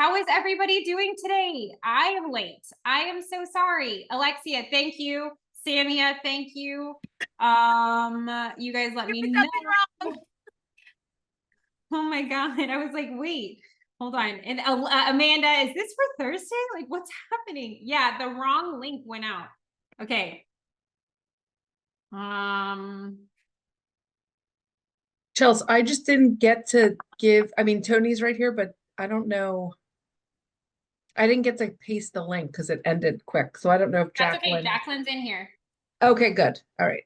How is everybody doing today? I am late. I am so sorry. Alexia, thank you. Samia, thank you. You guys let me know. Oh my God. I was like, wait, hold on. And Amanda, is this for Thursday? Like, what's happening? Yeah, the wrong link went out. Okay. Chelsea, I just didn't get to give, I mean, Tony's right here, but I don't know. I didn't get to paste the link because it ended quick. So I don't know if That's okay. Jacqueline. Jacqueline's in here. Okay, good. All right.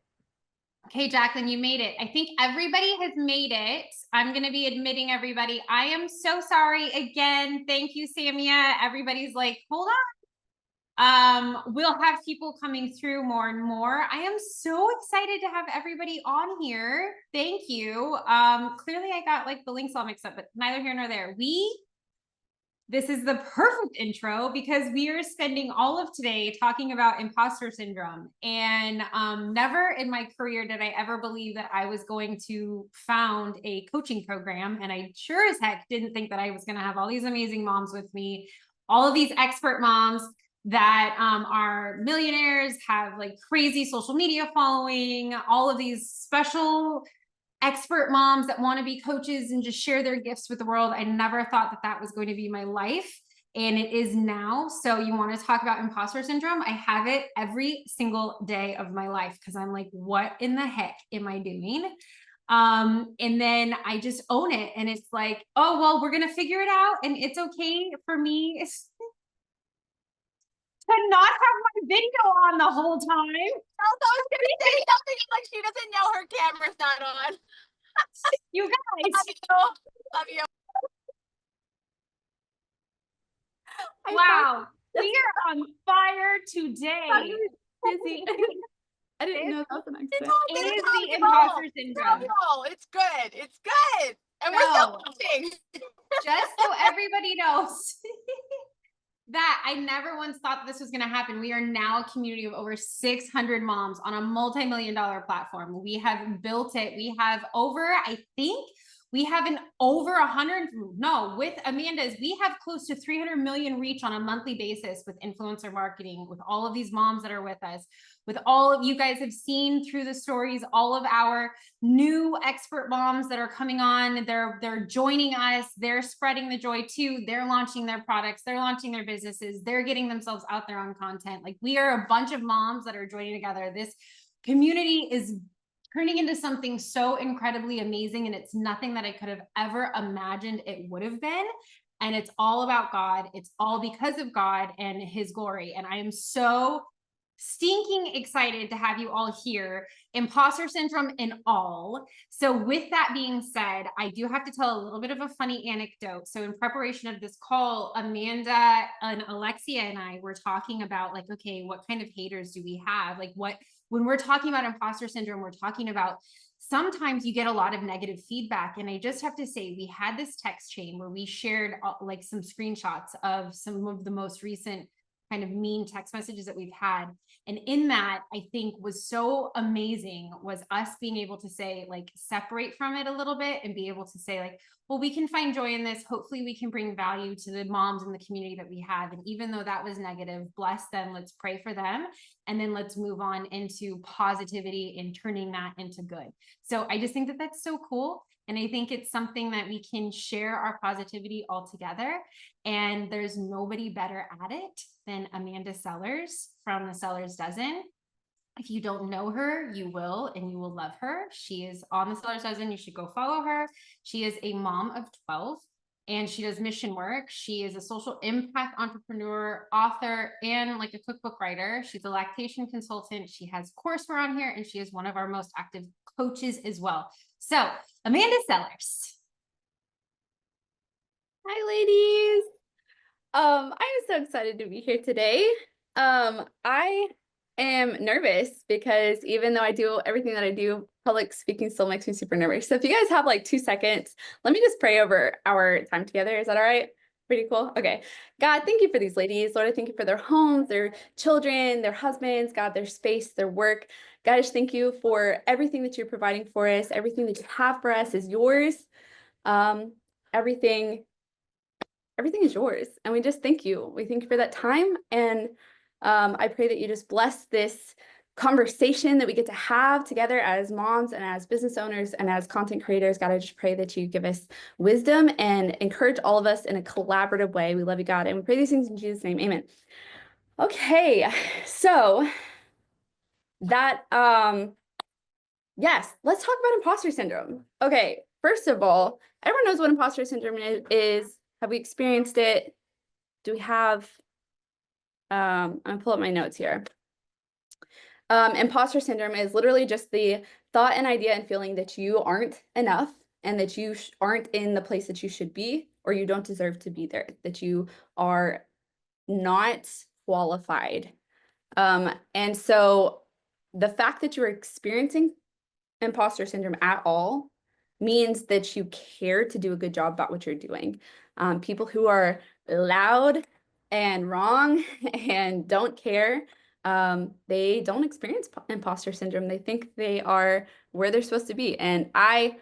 Okay, Jacqueline, you made it. I think everybody has made it. I'm going to be admitting everybody. I am so sorry again. Thank you, Samia. Everybody's like, hold on. We'll have people coming through more and more. I am so excited to have everybody on here. Thank you. Clearly I got like the links all mixed up, but neither here nor there. This is the perfect intro because we are spending all of today talking about imposter syndrome. And never in my career did I ever believe that I was going to found a coaching program. And I sure as heck didn't think that I was going to have all these amazing moms with me, all of these expert moms that are millionaires, have like crazy social media following, all of these special expert moms that want to be coaches and just share their gifts with the world. I never thought that that was going to be my life, and it is now. So you want to talk about imposter syndrome? I have it every single day of my life because I'm like, what in the heck am I doing? And then I just own it, and it's like, oh well, we're gonna figure it out, and it's okay for me to not have my video on the whole time. I was gonna say something like she doesn't know her camera's not on. You guys, love you. Wow, we are on fire today. Busy. I didn't know that was an accident. It is the imposter syndrome. No, it's good. It's good. And we're still watching. Just so everybody knows that I never once thought this was going to happen. We are now a community of over 600 moms on a multi-million-dollar platform. We have built it. We have over, I think we have an over 100, no, with Amanda's, we have close to 300 million reach on a monthly basis with influencer marketing, with all of these moms that are with us, with all of you guys have seen through the stories, all of our new expert moms that are coming on, they're joining us, they're spreading the joy too, they're launching their products, they're launching their businesses, they're getting themselves out there on content. Like, we are a bunch of moms that are joining together. This community is turning into something so incredibly amazing, and it's nothing that I could have ever imagined it would have been. And it's all about God. It's all because of God and his glory. And I am so stinking excited to have you all here, imposter syndrome and all. So with that being said, I do have to tell a little bit of a funny anecdote. So in preparation of this call, Amanda and Alexia and I were talking about like, okay, what kind of haters do we have? Like, when we're talking about imposter syndrome, we're talking about sometimes you get a lot of negative feedback. And I just have to say, we had this text chain where we shared like some screenshots of some of the most recent kind of mean text messages that we've had. And in that, I think was so amazing was us being able to say, like, separate from it a little bit and be able to say, like, well, we can find joy in this. Hopefully we can bring value to the moms in the community that we have. And even though that was negative, bless them. Let's pray for them. And then let's move on into positivity and turning that into good. So I just think that that's so cool. And I think it's something that we can share our positivity all together. And there's nobody better at it than Amanda Sellers from The Sellers Dozen. If you don't know her, you will, and you will love her. She is on The Sellers Dozen. You should go follow her. She is a mom of 12, and she does mission work. She is a social impact entrepreneur, author, and like a cookbook writer. She's a lactation consultant. She has courseware on here, and she is one of our most active coaches as well. So, Amanda Sellers. Hi, ladies. I'm so excited to be here today. I am nervous because even though I do everything that I do, public speaking still makes me super nervous. So if you guys have like 2 seconds, let me just pray over our time together. Is that all right? Pretty cool. Okay. God, thank you for these ladies. Lord, I thank you for their homes, their children, their husbands, God, their space, their work. God, I just thank you for everything that you're providing for us. Everything that you have for us is yours. Everything everything is yours. And we just thank you. We thank you for that time. And I pray that you just bless this conversation that we get to have together as moms and as business owners and as content creators. God, I just pray that you give us wisdom and encourage all of us in a collaborative way. We love you, God, and we pray these things in Jesus' name. Amen. Okay, so that yes, let's talk about imposter syndrome. Okay, first of all, everyone knows what imposter syndrome is. Have we experienced it? Do we have I'm gonna pull up my notes here. Imposter syndrome is literally just the thought and idea and feeling that you aren't enough and that you aren't in the place that you should be, or you don't deserve to be there, that you are not qualified. And so the fact that you're experiencing imposter syndrome at all means that you care to do a good job about what you're doing. People who are loud and wrong and don't care, they don't experience imposter syndrome. They think they are where they're supposed to be. And I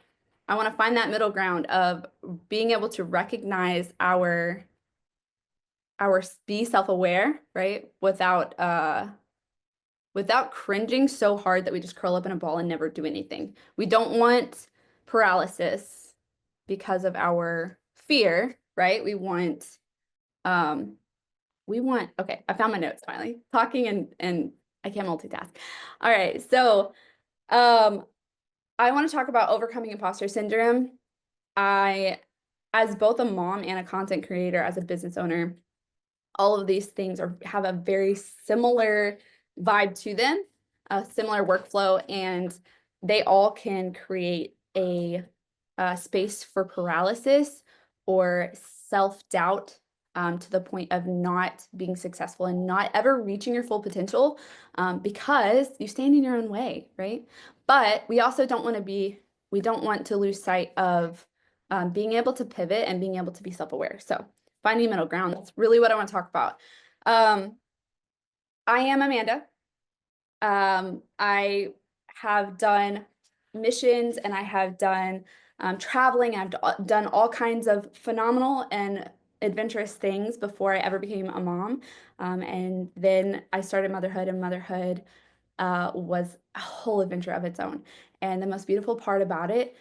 want to find that middle ground of being able to recognize our be self-aware, right? Without cringing so hard that we just curl up in a ball and never do anything. We don't want paralysis because of our fear, right? We want, okay, I found my notes finally. Talking and I can't multitask. All right, so I want to talk about overcoming imposter syndrome. As both a mom and a content creator, as a business owner, all of these things have a very similar vibe to them, a similar workflow, and they all can create a space for paralysis or self-doubt to the point of not being successful and not ever reaching your full potential because you stand in your own way, right? But we also don't want to lose sight of being able to pivot and being able to be self-aware. So finding middle ground, that's really what I want to talk about. I am Amanda. I have done missions and I have done traveling. I've done all kinds of phenomenal and adventurous things before I ever became a mom. And then I started Motherhood, and Motherhood was a whole adventure of its own. And the most beautiful part about it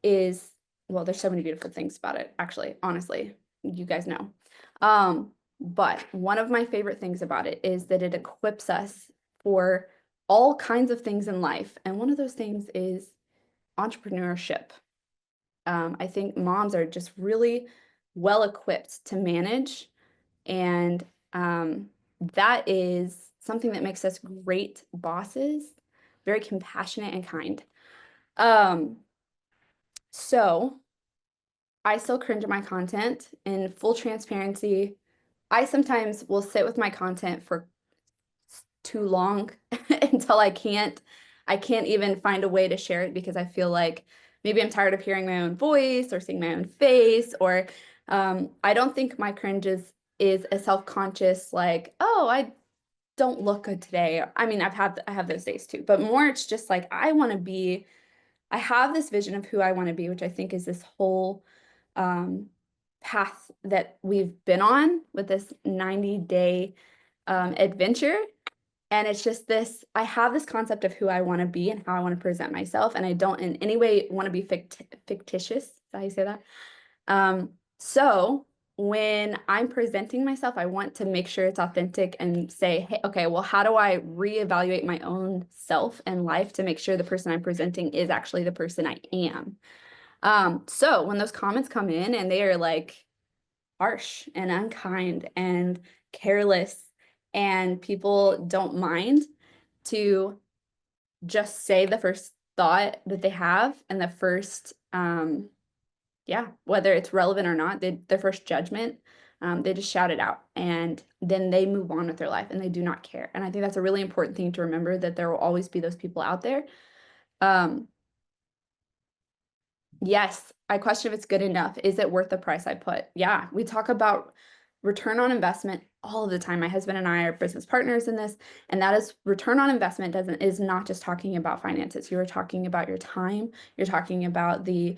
is, well, there's so many beautiful things about it, actually, honestly, you guys know. But one of my favorite things about it is that it equips us for all kinds of things in life. And one of those things is entrepreneurship. I think moms are just really well equipped to manage. And that is something that makes us great bosses, very compassionate and kind. So I still cringe at my content. In full transparency, I sometimes will sit with my content for too long until I can't even find a way to share it because I feel like maybe I'm tired of hearing my own voice or seeing my own face, or I don't think my cringe is a self-conscious like, oh, I don't look good today. I mean, I have those days too, but more it's just like I have this vision of who I want to be, which I think is this whole path that we've been on with this 90-day adventure. And it's just this, I have this concept of who I want to be and how I want to present myself. And I don't in any way want to be fictitious. Is that how you say that? So when I'm presenting myself, I want to make sure it's authentic and say, hey, okay, well, how do I reevaluate my own self and life to make sure the person I'm presenting is actually the person I am? So when those comments come in and they are like harsh and unkind and careless, and people don't mind to just say the first thought that they have and the first, whether it's relevant or not, their first judgment, they just shout it out and then they move on with their life and they do not care. And I think that's a really important thing to remember, that there will always be those people out there. Yes, I question if it's good enough. Is it worth the price I put? Yeah, we talk about return on investment all of the time. My husband and I are business partners in this, and that is return on investment is not just talking about finances. You're talking about your time. You're talking about the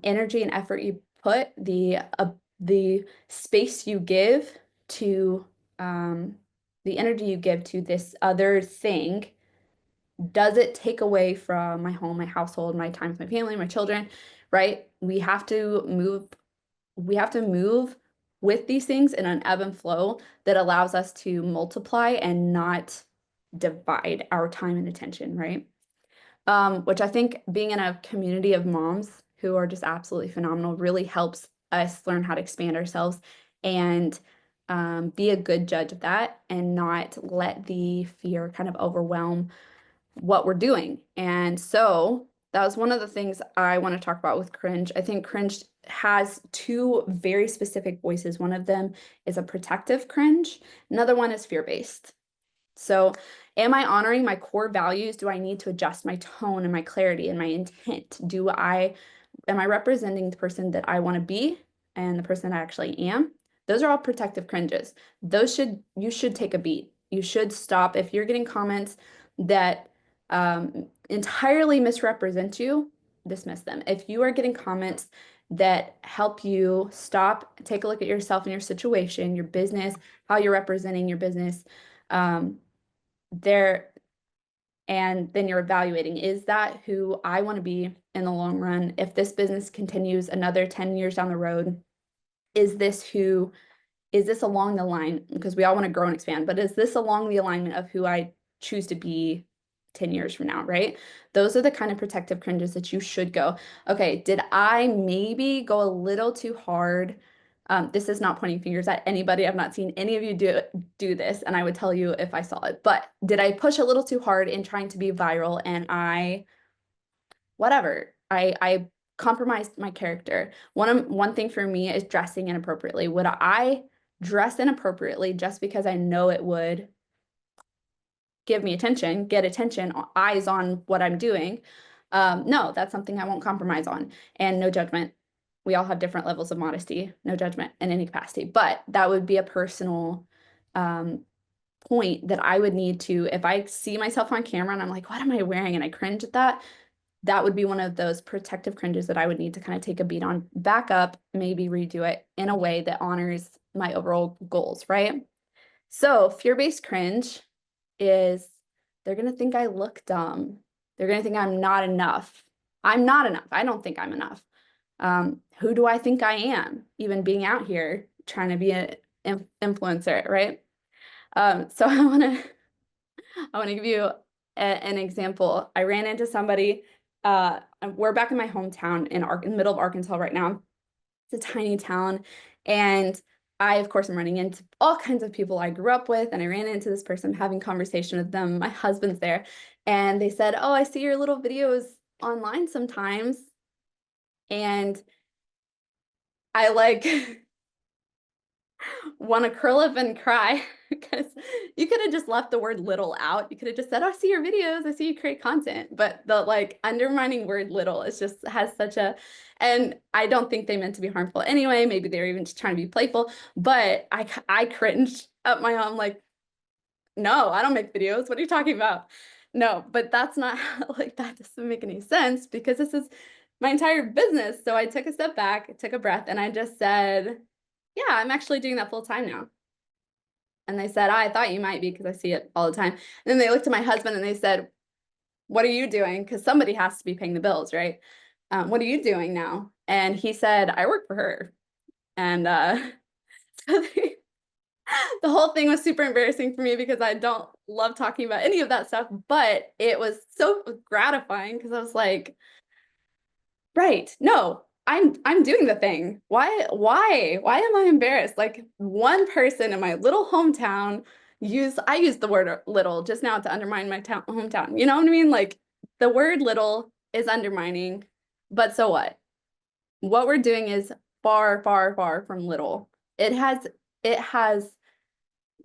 energy and effort you put, the the space you give to the energy you give to this other thing, does it take away from my home, my household, my time with my family, my children, right? We have to move with these things in an ebb and flow that allows us to multiply and not divide our time and attention, right? Which I think being in a community of moms who are just absolutely phenomenal really helps us learn how to expand ourselves and be a good judge of that and not let the fear kind of overwhelm what we're doing. And so that was one of the things I want to talk about with Cringe. I think Cringe has two very specific voices. One of them is a protective cringe. Another one is fear-based. So am I honoring my core values? Do I need to adjust my tone and my clarity and my intent? Am I representing the person that I want to be and the person I actually am? Those are all protective cringes. You should take a beat. You should stop. If you're getting comments that entirely misrepresent you, dismiss them. If you are getting comments that help you stop, take a look at yourself and your situation, your business, how you're representing your business, and then you're evaluating, is that who I want to be in the long run? If this business continues another 10 years down the road, is this along the line? Because we all want to grow and expand, but is this along the alignment of who I choose to be 10 years from now, right? Those are the kind of protective cringes that you should go, okay, did I maybe go a little too hard? This is not pointing fingers at anybody. I've not seen any of you do this, and I would tell you if I saw it. But did I push a little too hard in trying to be viral and I compromised my character? One thing for me is dressing inappropriately. Would I dress inappropriately just because I know it would give me attention, get attention, eyes on what I'm doing? No, that's something I won't compromise on, and no judgment. We all have different levels of modesty, no judgment in any capacity, but that would be a personal point that I would need to, if I see myself on camera and I'm like, what am I wearing? And I cringe at that, that would be one of those protective cringes that I would need to kind of take a beat on, back up, maybe redo it in a way that honors my overall goals, right? So fear-based cringe is, they're going to think I look dumb. They're going to think I'm not enough. I'm not enough. I don't think I'm enough. Who do I think I am, even being out here trying to be an influencer, right? So I want to give you an example. I ran into somebody. We're back in my hometown in the middle of Arkansas right now. It's a tiny town, and I, of course, am running into all kinds of people I grew up with, and I ran into this person, having conversation with them. My husband's there, and they said, "Oh, I see your little videos online sometimes," and I like want to curl up and cry because you could have just left the word little out. You could have just said, "Oh, I see your videos. I see you create content." But the like undermining word little is just has such a, and I don't think they meant to be harmful anyway. Maybe they were even just trying to be playful, but I cringed at my own, like, no, I don't make videos. What are you talking about? No, but that's not like, that doesn't make any sense because this is my entire business. So I took a step back, took a breath, and I just said, yeah, I'm actually doing that full time now. And they said, I thought you might be because I see it all the time. And then they looked at my husband and they said, what are you doing? Because somebody has to be paying the bills, right? What are you doing now? And he said, I work for her. And so the whole thing was super embarrassing for me because I don't love talking about any of that stuff, but it was so gratifying because I was like, right, no, I'm doing the thing. Why am I embarrassed? Like, one person in my little hometown I used the word little just now to undermine my hometown. You know what I mean? Like, the word little is undermining, but so what? What we're doing is far, far, far from little. It has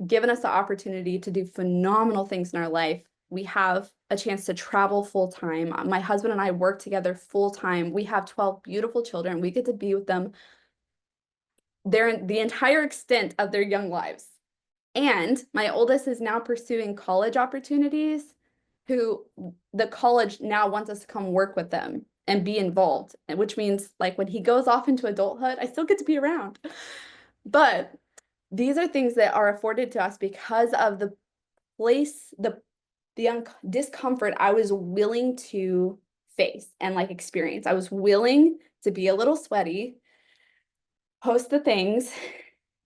given us the opportunity to do phenomenal things in our life. We have a chance to travel full time. My husband and I work together full time. We have 12 beautiful children. We get to be with them the entire extent of their young lives. And my oldest is now pursuing college opportunities, who the college now wants us to come work with them. and be involved, which means like when he goes off into adulthood, I still get to be around. But these are things that are afforded to us because of the place, the discomfort I was willing to face and like experience. I was willing to be a little sweaty, post the things,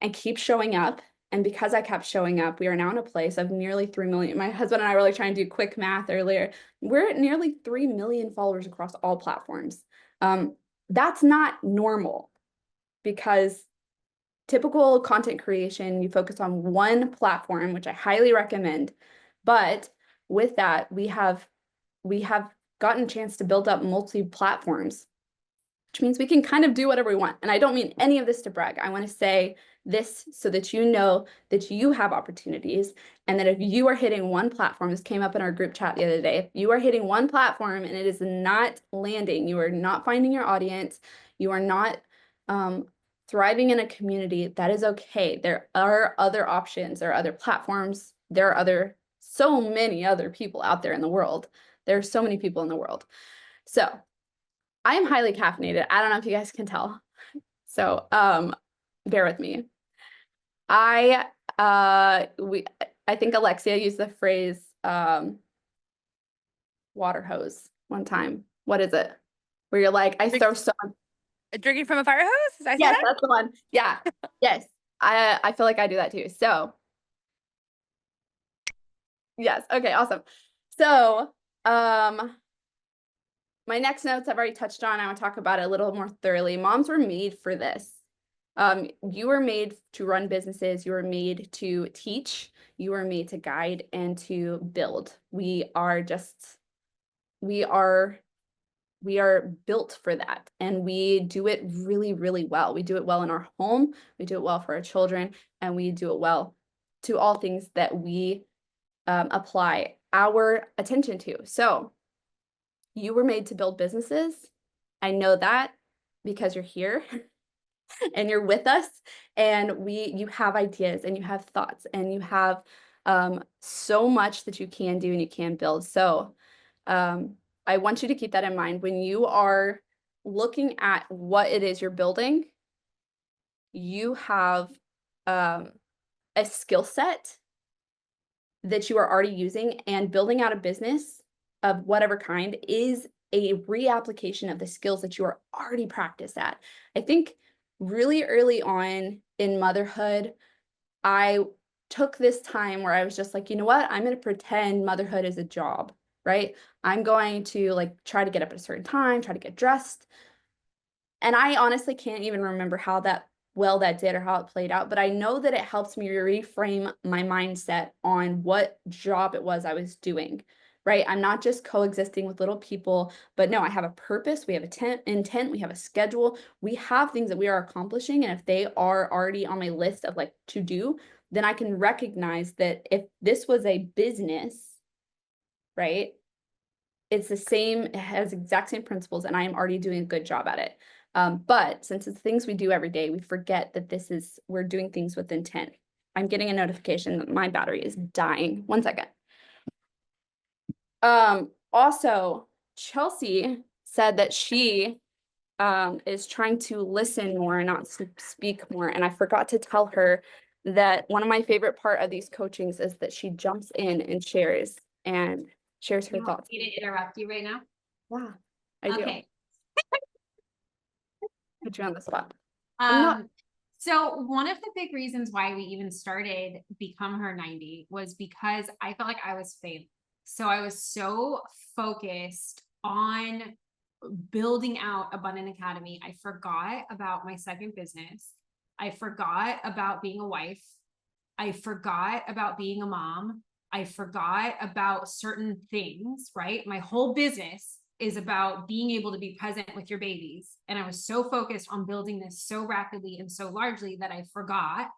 and keep showing up. And because I kept showing up, we are now in a place of nearly 3 million. My husband and I were like trying to do quick math earlier. We're at nearly 3 million followers across all platforms. That's not normal, because typical content creation, you focus on one platform, which I highly recommend. But with that, we have gotten a chance to build up multi-platforms, which means we can kind of do whatever we want. And I don't mean any of this to brag. I want to say this so that you know that you have opportunities, and that if you are hitting one platform, this came up in our group chat the other day, if you are hitting one platform and it is not landing, you are not finding your audience, you are not thriving in a community, that is okay. There are other options, there are other platforms, there are so many other people out there in the world. There are so many people in the world. So I am highly caffeinated. I don't know if you guys can tell. So bear with me. I think Alexia used the phrase water hose one time. What is it? Where you're like, I throw so Drinking from a fire hose? Did I say yes, that? that's the one. Yeah. Yes. I feel like I do that too. So yes. Okay, awesome. So my next notes I've already touched on. I want to talk about it a little more thoroughly. Moms were made for this. You were made to run businesses. You were made to teach. You were made to guide and to build. We are built for that. And we do it really, really well. We do it well in our home. We do it well for our children. And we do it well to all things that we apply our attention to. So you were made to build businesses. I know that because you're here and you're with us, and you have ideas and you have thoughts and you have so much that you can do and you can build. So I want you to keep that in mind when you are looking at what it is you're building. You have a skill set that you are already using, and building out a business of whatever kind is a reapplication of the skills that you are already practiced at. I think really early on in motherhood, I took this time where I was just like, you know what? I'm going to pretend motherhood is a job, right? I'm going to like try to get up at a certain time, try to get dressed. And I honestly can't even remember how that did or how it played out, but I know that it helps me reframe my mindset on what job it was I was doing, right? I'm not just coexisting with little people, but no, I have a purpose, we have intent, we have a schedule, we have things that we are accomplishing. And if they are already on my list of like to do, then I can recognize that if this was a business, right, it's the same, it has exact same principles, and I am already doing a good job at it. But since it's things we do every day, we forget that we're doing things with intent. I'm getting a notification that my battery is dying. 1 second. Also, Chelsea said that she is trying to listen more and not speak more. And I forgot to tell her that one of my favorite part of these coachings is that she jumps in and shares her You want thoughts. me to interrupt you right now? Yeah, I do. Okay. Put you on the spot. So one of the big reasons why we even started Become Her 90 was because I felt like I was failing. So I was so focused on building out Abundant Academy. I forgot about my second business. I forgot about being a wife. I forgot about being a mom. I forgot about certain things, right? My whole business is about being able to be present with your babies. And I was so focused on building this so rapidly and so largely that I forgot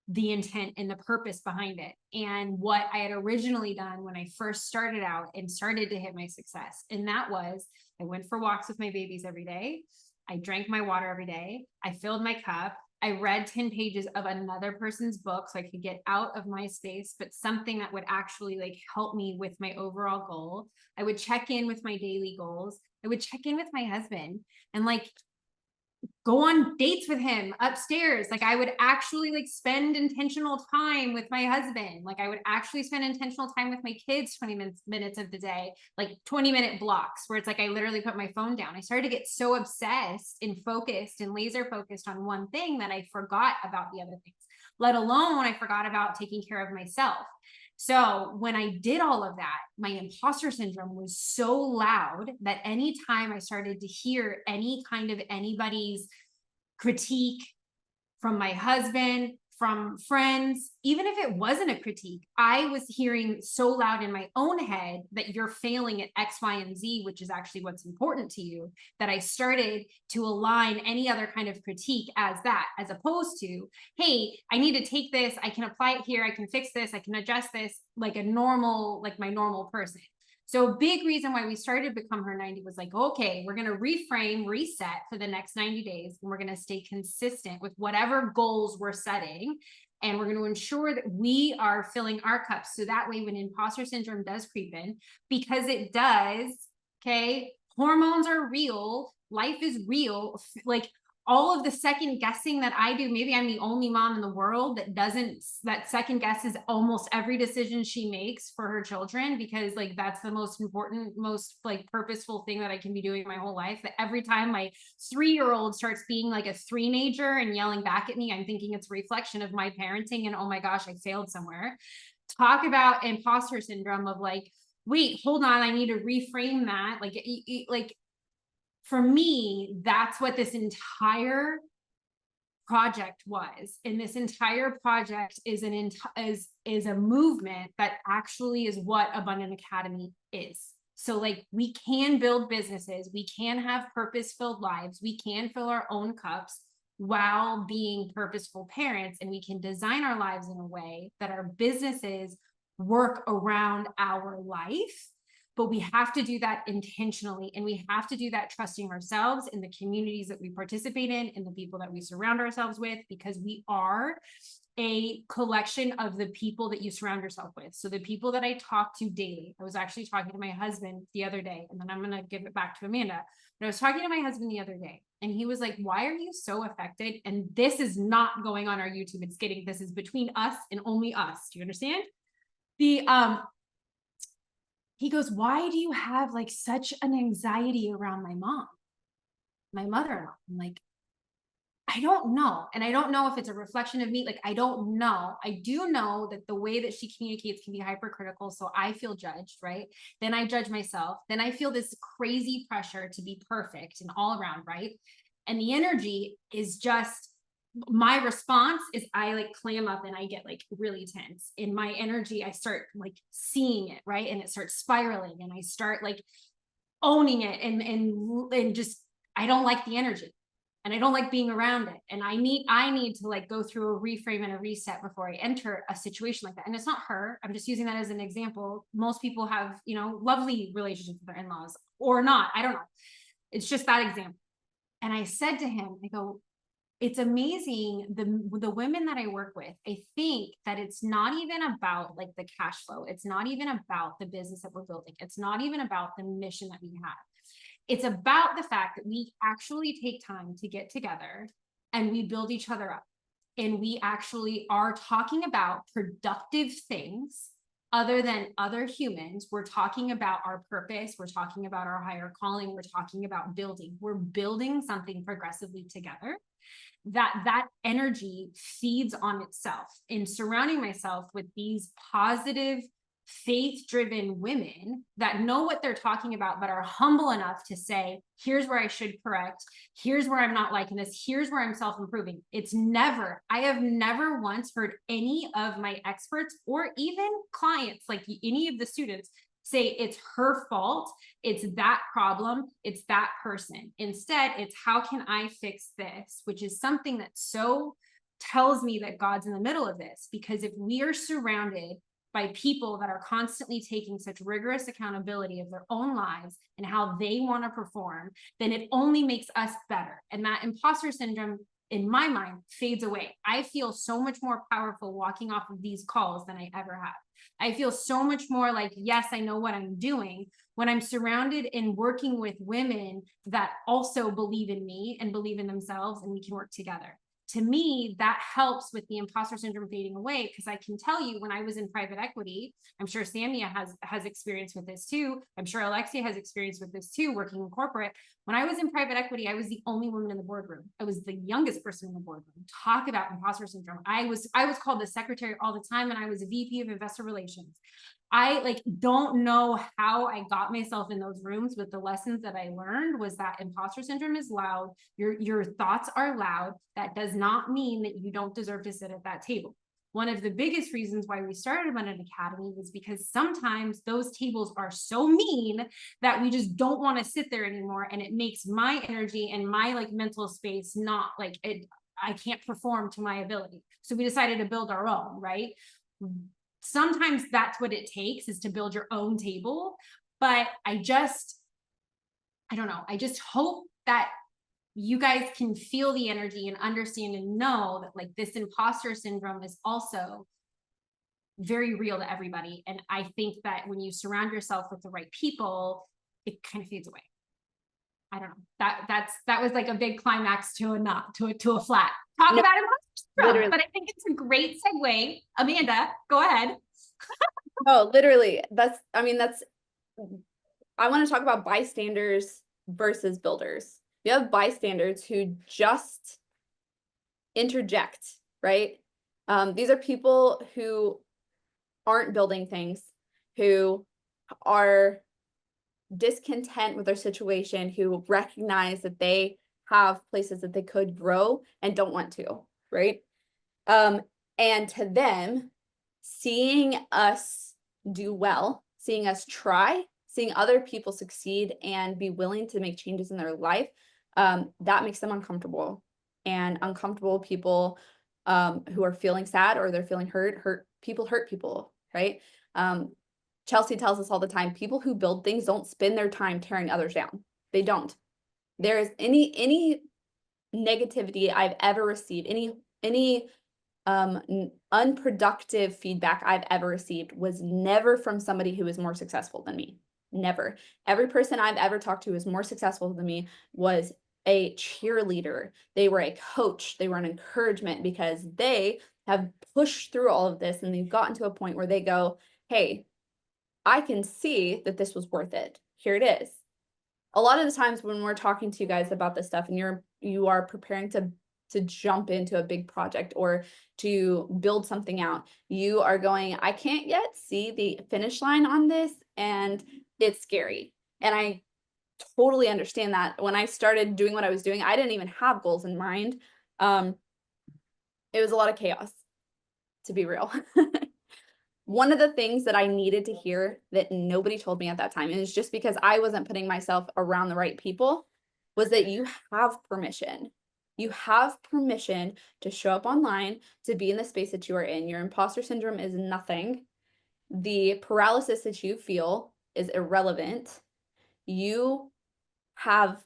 the intent and the purpose behind it and what I had originally done when I first started out and started to hit my success. And that was, I went for walks with my babies every day. I drank my water every day. I filled my cup. I read 10 pages of another person's book so I could get out of my space, but something that would actually like help me with my overall goal. I would check in with my daily goals. I would check in with my husband and like go on dates with him upstairs. Like I would actually like spend intentional time with my husband. Like I would actually spend intentional time with my kids 20 minutes of the day, like 20-minute blocks where it's like I literally put my phone down. I started to get so obsessed and focused and laser focused on one thing that I forgot about the other things, let alone I forgot about taking care of myself. So when I did all of that, my imposter syndrome was so loud that anytime I started to hear any kind of anybody's critique from my husband, from friends, even if it wasn't a critique, I was hearing so loud in my own head that you're failing at X, Y, and Z, which is actually what's important to you, that I started to align any other kind of critique as that, as opposed to, hey, I need to take this, I can apply it here, I can fix this, I can adjust this like a normal, like my normal person. So a big reason why we started Become Her 90 was like, okay, we're going to reframe, reset for the next 90 days. And we're going to stay consistent with whatever goals we're setting. And we're going to ensure that we are filling our cups. So that way, when imposter syndrome does creep in, because it does, okay, hormones are real, life is real, like all of the second guessing that I do, maybe I'm the only mom in the world that second guesses almost every decision she makes for her children, because like that's the most important, most like purposeful thing that I can be doing my whole life. That every time my 3-year-old starts being like a 3-nager and yelling back at me, I'm thinking it's a reflection of my parenting and oh my gosh, I failed somewhere. Talk about imposter syndrome of like, wait, hold on, I need to reframe that. Like for me, that's what this entire project was. And this entire project is a movement that actually is what Abundant Academy is. So like we can build businesses, we can have purpose-filled lives, we can fill our own cups while being purposeful parents, and we can design our lives in a way that our businesses work around our life. But we have to do that intentionally, and we have to do that trusting ourselves in the communities that we participate in the people that we surround ourselves with, because we are a collection of the people that you surround yourself with. So the people that I talk to daily, I was actually talking to my husband the other day, and then I'm going to give it back to Amanda. But I was talking to my husband the other day, and he was like, why are you so affected? And this is not going on our YouTube. This is between us and only us. Do you understand? He goes, why do you have like such an anxiety around my mom, my mother-in-law? I'm like, I don't know. And I don't know if it's a reflection of me. Like, I don't know. I do know that the way that she communicates can be hypercritical. So I feel judged, right? Then I judge myself. Then I feel this crazy pressure to be perfect and all around, right? And the energy is just, my response is I like clam up and I get like really tense. In my energy, I start like seeing it, right? And it starts spiraling and I start like owning it and just, I don't like the energy and I don't like being around it. And I need to like go through a reframe and a reset before I enter a situation like that. And it's not her. I'm just using that as an example. Most people have, you know, lovely relationships with their in-laws or not. I don't know. It's just that example. And I said to him, I go, it's amazing, the women that I work with, I think that it's not even about like the cash flow. It's not even about the business that we're building. It's not even about the mission that we have. It's about the fact that we actually take time to get together and we build each other up. And we actually are talking about productive things other than other humans. We're talking about our purpose. We're talking about our higher calling. We're talking about building. We're building something progressively together. That energy feeds on itself. In surrounding myself with these positive, faith-driven women that know what they're talking about, but are humble enough to say, here's where I should correct. Here's where I'm not liking this. Here's where I'm self-improving. I have never once heard any of my experts or even clients, like any of the students, say it's her fault, it's that problem, it's that person. Instead, it's how can I fix this, which is something that so tells me that God's in the middle of this. Because if we are surrounded by people that are constantly taking such rigorous accountability of their own lives and how they want to perform, then it only makes us better. And that imposter syndrome in my mind, fades away. I feel so much more powerful walking off of these calls than I ever have. I feel so much more like, yes, I know what I'm doing when I'm surrounded and working with women that also believe in me and believe in themselves, and we can work together. To me, that helps with the imposter syndrome fading away, because I can tell you, when I was in private equity, I'm sure Samia has experience with this too. I'm sure Alexia has experience with this too, working in corporate. When I was in private equity, I was the only woman in the boardroom. I was the youngest person in the boardroom. Talk about imposter syndrome. I was called the secretary all the time, and I was a VP of investor relations. I don't know how I got myself in those rooms, but the lessons that I learned was that imposter syndrome is loud. Your thoughts are loud. That does not mean that you don't deserve to sit at that table. One of the biggest reasons why we started Abundant Academy was because sometimes those tables are so mean that we just don't want to sit there anymore. And it makes my energy and my mental space not I can't perform to my ability. So we decided to build our own, right? Sometimes that's what it takes, is to build your own table. But I don't know. I just hope that you guys can feel the energy and understand and know that this imposter syndrome is also very real to everybody. And I think that when you surround yourself with the right people, it kind of fades away. I don't know. That was like a big climax to a flat. Talk about imposter syndrome, but I think it's a great segue. Amanda, go ahead. No, literally, I want to talk about bystanders versus builders. You have bystanders who just interject, right? These are people who aren't building things, who are discontent with their situation, who recognize that they have places that they could grow and don't want to, right? And to them, seeing us do well, seeing us try, seeing other people succeed and be willing to make changes in their life, that makes them uncomfortable. And uncomfortable people who are feeling sad or they're feeling hurt people, right? Chelsea tells us all the time, people who build things don't spend their time tearing others down. They don't. There is any negativity I've ever received, any unproductive feedback I've ever received was never from somebody who is more successful than me. Never. Every person I've ever talked to who is more successful than me was a cheerleader. They were a coach. They were an encouragement, because they have pushed through all of this and they've gotten to a point where they go, hey, I can see that this was worth it. Here it is. A lot of the times when we're talking to you guys about this stuff and you are preparing to jump into a big project or to build something out, you are going, I can't yet see the finish line on this, and it's scary. And I totally understand that. When I started doing what I was doing, I didn't even have goals in mind. It was a lot of chaos, to be real. One of the things that I needed to hear that nobody told me at that time, and it's just because I wasn't putting myself around the right people, was that you have permission. You have permission to show up online, to be in the space that you are in. Your imposter syndrome is nothing. The paralysis that you feel is irrelevant. You have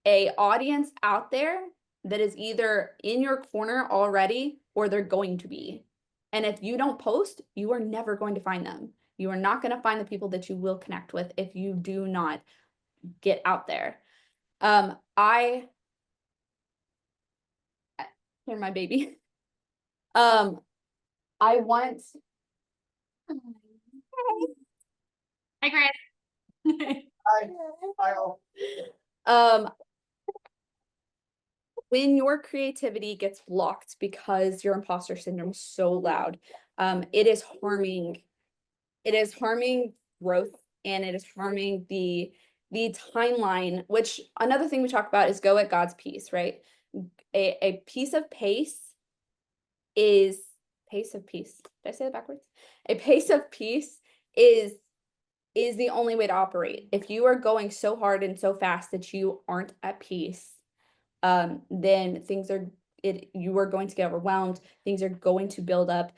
an audience out there that is either in your corner already or they're going to be. And if you don't post, you are never going to find them. You are not going to find the people that you will connect with if you do not get out there. Here's my baby. I want. Hi, Chris. When your creativity gets blocked because your imposter syndrome is so loud, it is harming growth, and it is harming the timeline, which another thing we talk about is go at God's pace, right? A piece of pace is pace of peace. Did I say that backwards? A pace of peace is the only way to operate. If you are going so hard and so fast that you aren't at peace, then you are going to get overwhelmed. Things are going to build up.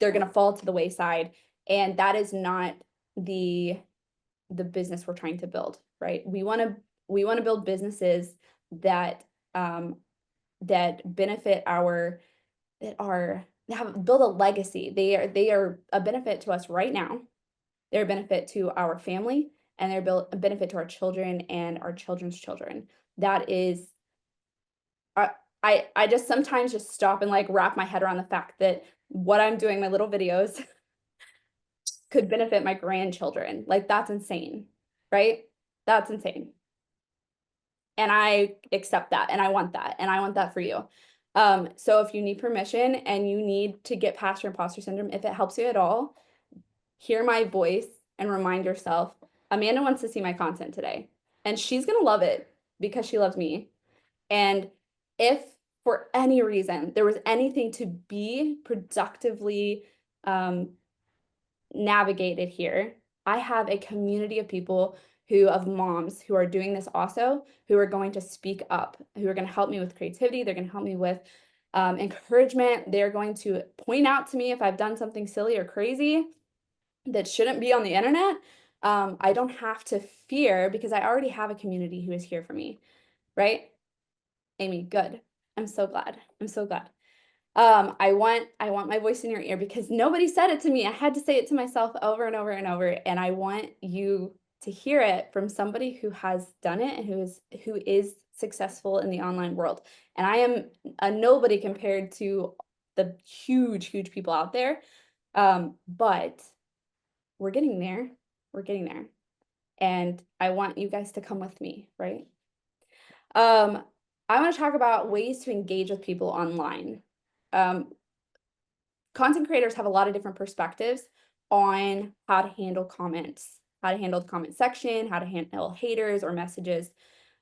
They're going to fall to the wayside. And that is not the business we're trying to build, right? We want to build businesses that that benefit build a legacy. They are a benefit to us right now. They're a benefit to our family, and they're a benefit to our children and our children's children. That is, I just sometimes just stop and like wrap my head around the fact that what I'm doing, my little videos, could benefit my grandchildren. Like, that's insane, right? That's insane. And I accept that, and I want that, and I want that for you. So if you need permission and you need to get past your imposter syndrome, if it helps you at all, hear my voice and remind yourself, Amanda wants to see my content today, and she's going to love it because she loves me. And if for any reason there was anything to be productively navigated here, I have a community of people of moms who are doing this also, who are going to speak up, who are going to help me with creativity. They're going to help me with encouragement. They're going to point out to me if I've done something silly or crazy that shouldn't be on the internet. I don't have to fear because I already have a community who is here for me, right? Amy, good. I'm so glad. I'm so glad. I want my voice in your ear because nobody said it to me. I had to say it to myself over and over and over. And I want you to hear it from somebody who has done it and who is successful in the online world. And I am a nobody compared to the huge people out there. But we're getting there. We're getting there. And I want you guys to come with me, right? I want to talk about ways to engage with people online. Content creators have a lot of different perspectives on how to handle comments, how to handle the comment section, how to handle haters or messages.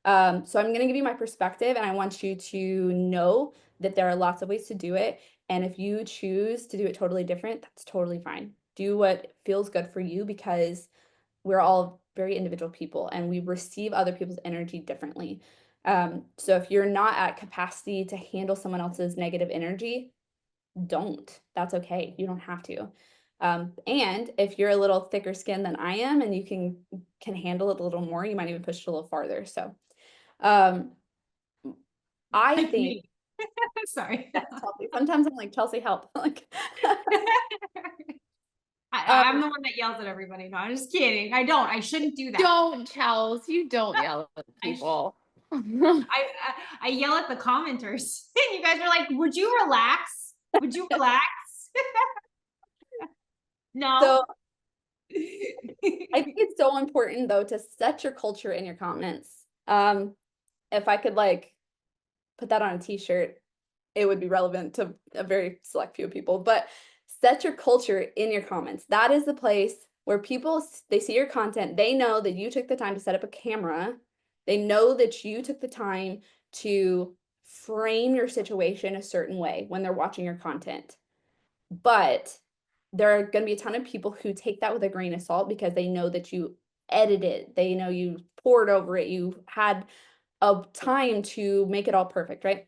So I'm going to give you my perspective, and I want you to know that there are lots of ways to do it. And if you choose to do it totally different, that's totally fine. Do what feels good for you, because we're all very individual people and we receive other people's energy differently. So if you're not at capacity to handle someone else's negative energy, don't. That's okay. You don't have to. And if you're a little thicker skinned than I am and you can handle it a little more, you might even push it a little farther. So I think sorry. Chelsea, sometimes I'm like, Chelsea, help. Like I'm the one that yells at everybody. No, I'm just kidding. I shouldn't do that. Don't, Chelsea. You don't yell at people. I yell at the commenters. You guys are like, would you relax? Would you relax? No. So I think it's so important though to set your culture in your comments. If I could like put that on a t-shirt, it would be relevant to a very select few people, but set your culture in your comments. That is the place where they see your content. They know that you took the time to set up a camera. They know that you took the time to frame your situation a certain way when they're watching your content. But there are going to be a ton of people who take that with a grain of salt because they know that you edited, they know you poured over it, you had a time to make it all perfect, right?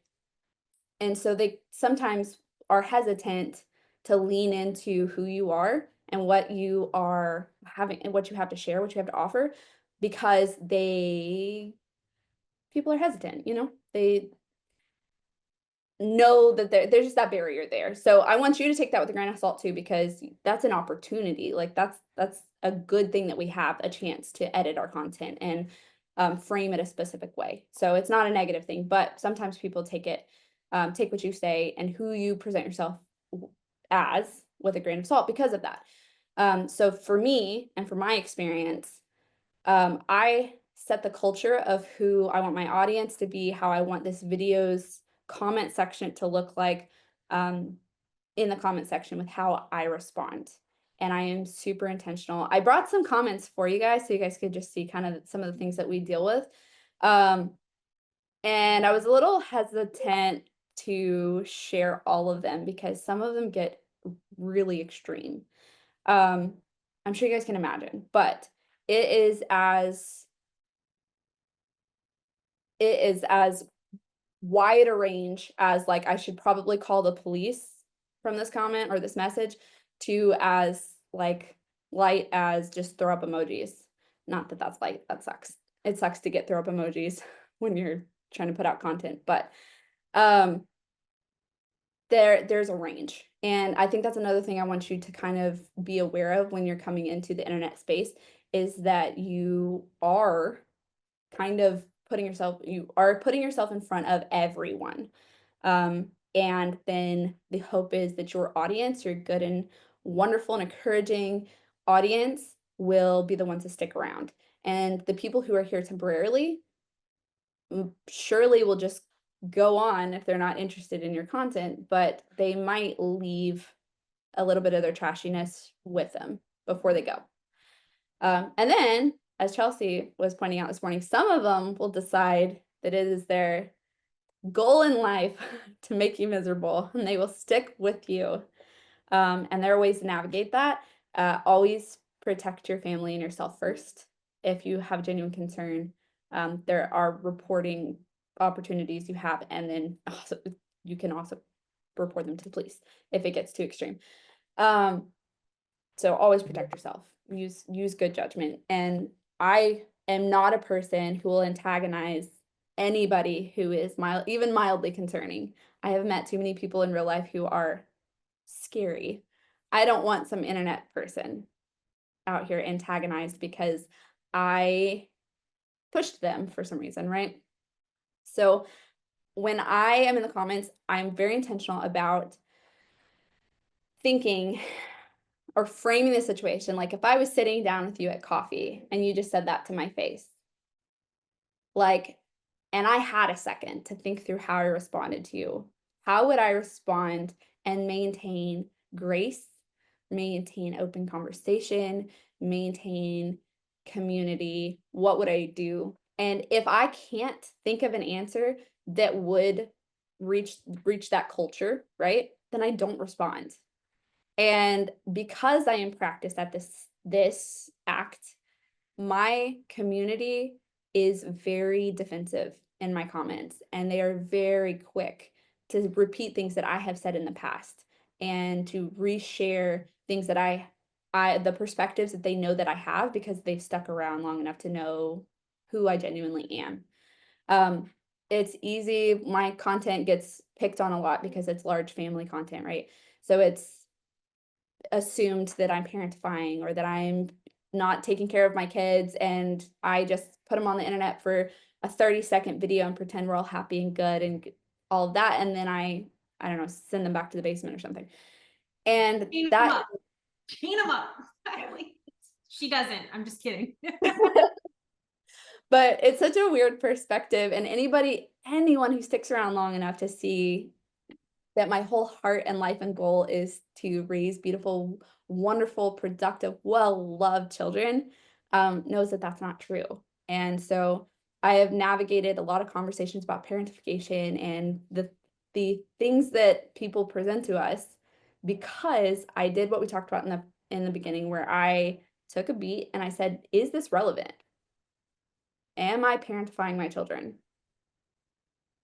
And so they sometimes are hesitant to lean into who you are and what you are having and what you have to share, what you have to offer, because people are hesitant, they know that there's just that barrier there. So I want you to take that with a grain of salt too, because that's an opportunity. Like that's a good thing that we have a chance to edit our content and frame it a specific way. So it's not a negative thing, but sometimes people take what you say and who you present yourself as with a grain of salt because of that. So for me and for my experience, I set the culture of who I want my audience to be, how I want this video's comment section to look like in the comment section with how I respond. And I am super intentional. I brought some comments for you guys so you guys could just see kind of some of the things that we deal with. And I was a little hesitant to share all of them because some of them get really extreme. I'm sure you guys can imagine, but it is as wide a range as like I should probably call the police from this comment or this message to as like light as just throw up emojis. Not that that's light, that sucks. It sucks to get throw up emojis when you're trying to put out content, but there's a range. And I think that's another thing I want you to kind of be aware of when you're coming into the internet space, is that you are kind of putting yourself in front of everyone. And then the hope is that your audience, your good and wonderful and encouraging audience, will be the ones to stick around. And the people who are here temporarily surely will just go on if they're not interested in your content, but they might leave a little bit of their trashiness with them before they go. And then, as Chelsea was pointing out this morning, some of them will decide that it is their goal in life to make you miserable, and they will stick with you. And there are ways to navigate that. Always protect your family and yourself first. If you have genuine concern, there are reporting opportunities you have, and then also, you can also report them to the police if it gets too extreme. So always protect yourself. Use good judgment. And I am not a person who will antagonize anybody who is even mildly concerning. I have met too many people in real life who are scary. I don't want some internet person out here antagonized because I pushed them for some reason, right? So when I am in the comments, I'm very intentional about thinking or framing the situation. Like, if I was sitting down with you at coffee and you just said that to my face, like, and I had a second to think through how I responded to you, how would I respond and maintain grace, maintain open conversation, maintain community? What would I do? And if I can't think of an answer that would reach that culture, right, then I don't respond. And because I am practiced at this act, my community is very defensive in my comments, and they are very quick to repeat things that I have said in the past and to reshare things that the perspectives that they know that I have, because they've stuck around long enough to know who I genuinely am. It's easy. My content gets picked on a lot because it's large family content, right? So it's assumed that I'm parentifying or that I'm not taking care of my kids, and I just put them on the internet for a 30-second video and pretend we're all happy and good and all of that, and then I don't know, send them back to the basement or something. And Chain them up. She doesn't. I'm just kidding. But it's such a weird perspective, and anyone who sticks around long enough to see that my whole heart and life and goal is to raise beautiful, wonderful, productive, well-loved children, knows that that's not true. And so I have navigated a lot of conversations about parentification and the things that people present to us, because I did what we talked about in the beginning, where I took a beat and I said, is this relevant? Am I parentifying my children?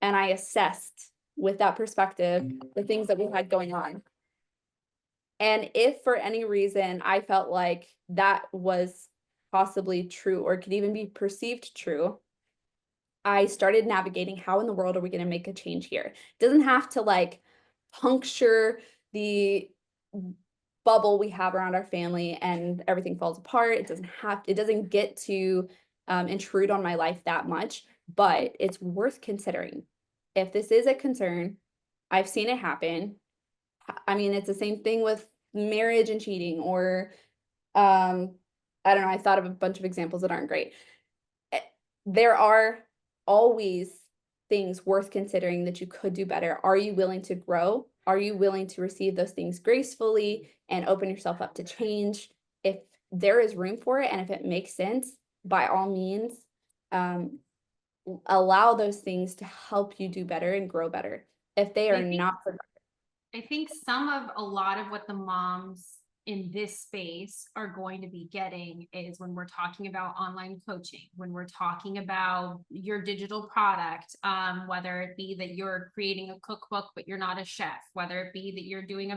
And I assessed, with that perspective, the things that we had going on. And if for any reason I felt like that was possibly true or could even be perceived true, I started navigating, how in the world are we going to make a change here? It doesn't have to like puncture the bubble we have around our family and everything falls apart. It doesn't get to intrude on my life that much, but it's worth considering. If this is a concern, I've seen it happen. I mean, it's the same thing with marriage and cheating, or I don't know, I thought of a bunch of examples that aren't great. There are always things worth considering that you could do better. Are you willing to grow? Are you willing to receive those things gracefully and open yourself up to change? If there is room for it and if it makes sense, by all means, allow those things to help you do better and grow better. If they are not, I think a lot of what the moms in this space are going to be getting is when we're talking about online coaching, when we're talking about your digital product, whether it be that you're creating a cookbook, but you're not a chef, whether it be that you're doing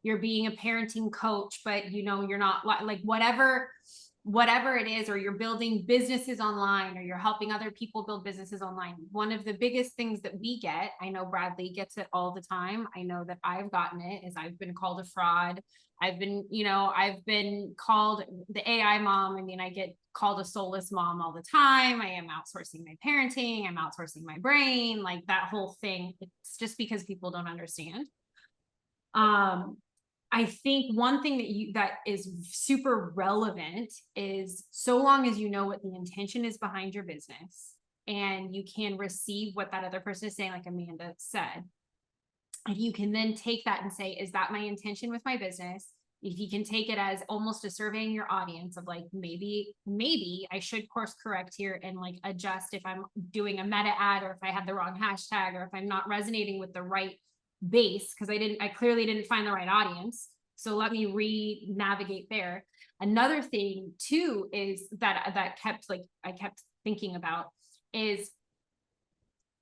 you're being a parenting coach, but you're not, like, whatever whatever it is, or you're building businesses online, or you're helping other people build businesses online, one of the biggest things that we get, I know Bradley gets it all the time, I know that I've gotten it, is I've been called a fraud. I've been called the AI mom. I mean, I get called a soulless mom all the time. I am outsourcing my parenting. I'm outsourcing my brain, like that whole thing. It's just because people don't understand. I think one thing that is super relevant is, so long as you know what the intention is behind your business and you can receive what that other person is saying, like Amanda said, and you can then take that and say, is that my intention with my business? If you can take it as almost a surveying your audience of like, maybe I should course correct here and like adjust if I'm doing a meta ad, or if I have the wrong hashtag, or if I'm not resonating with the right base, because I clearly didn't find the right audience. So let me re-navigate there. Another thing too is that I kept thinking about is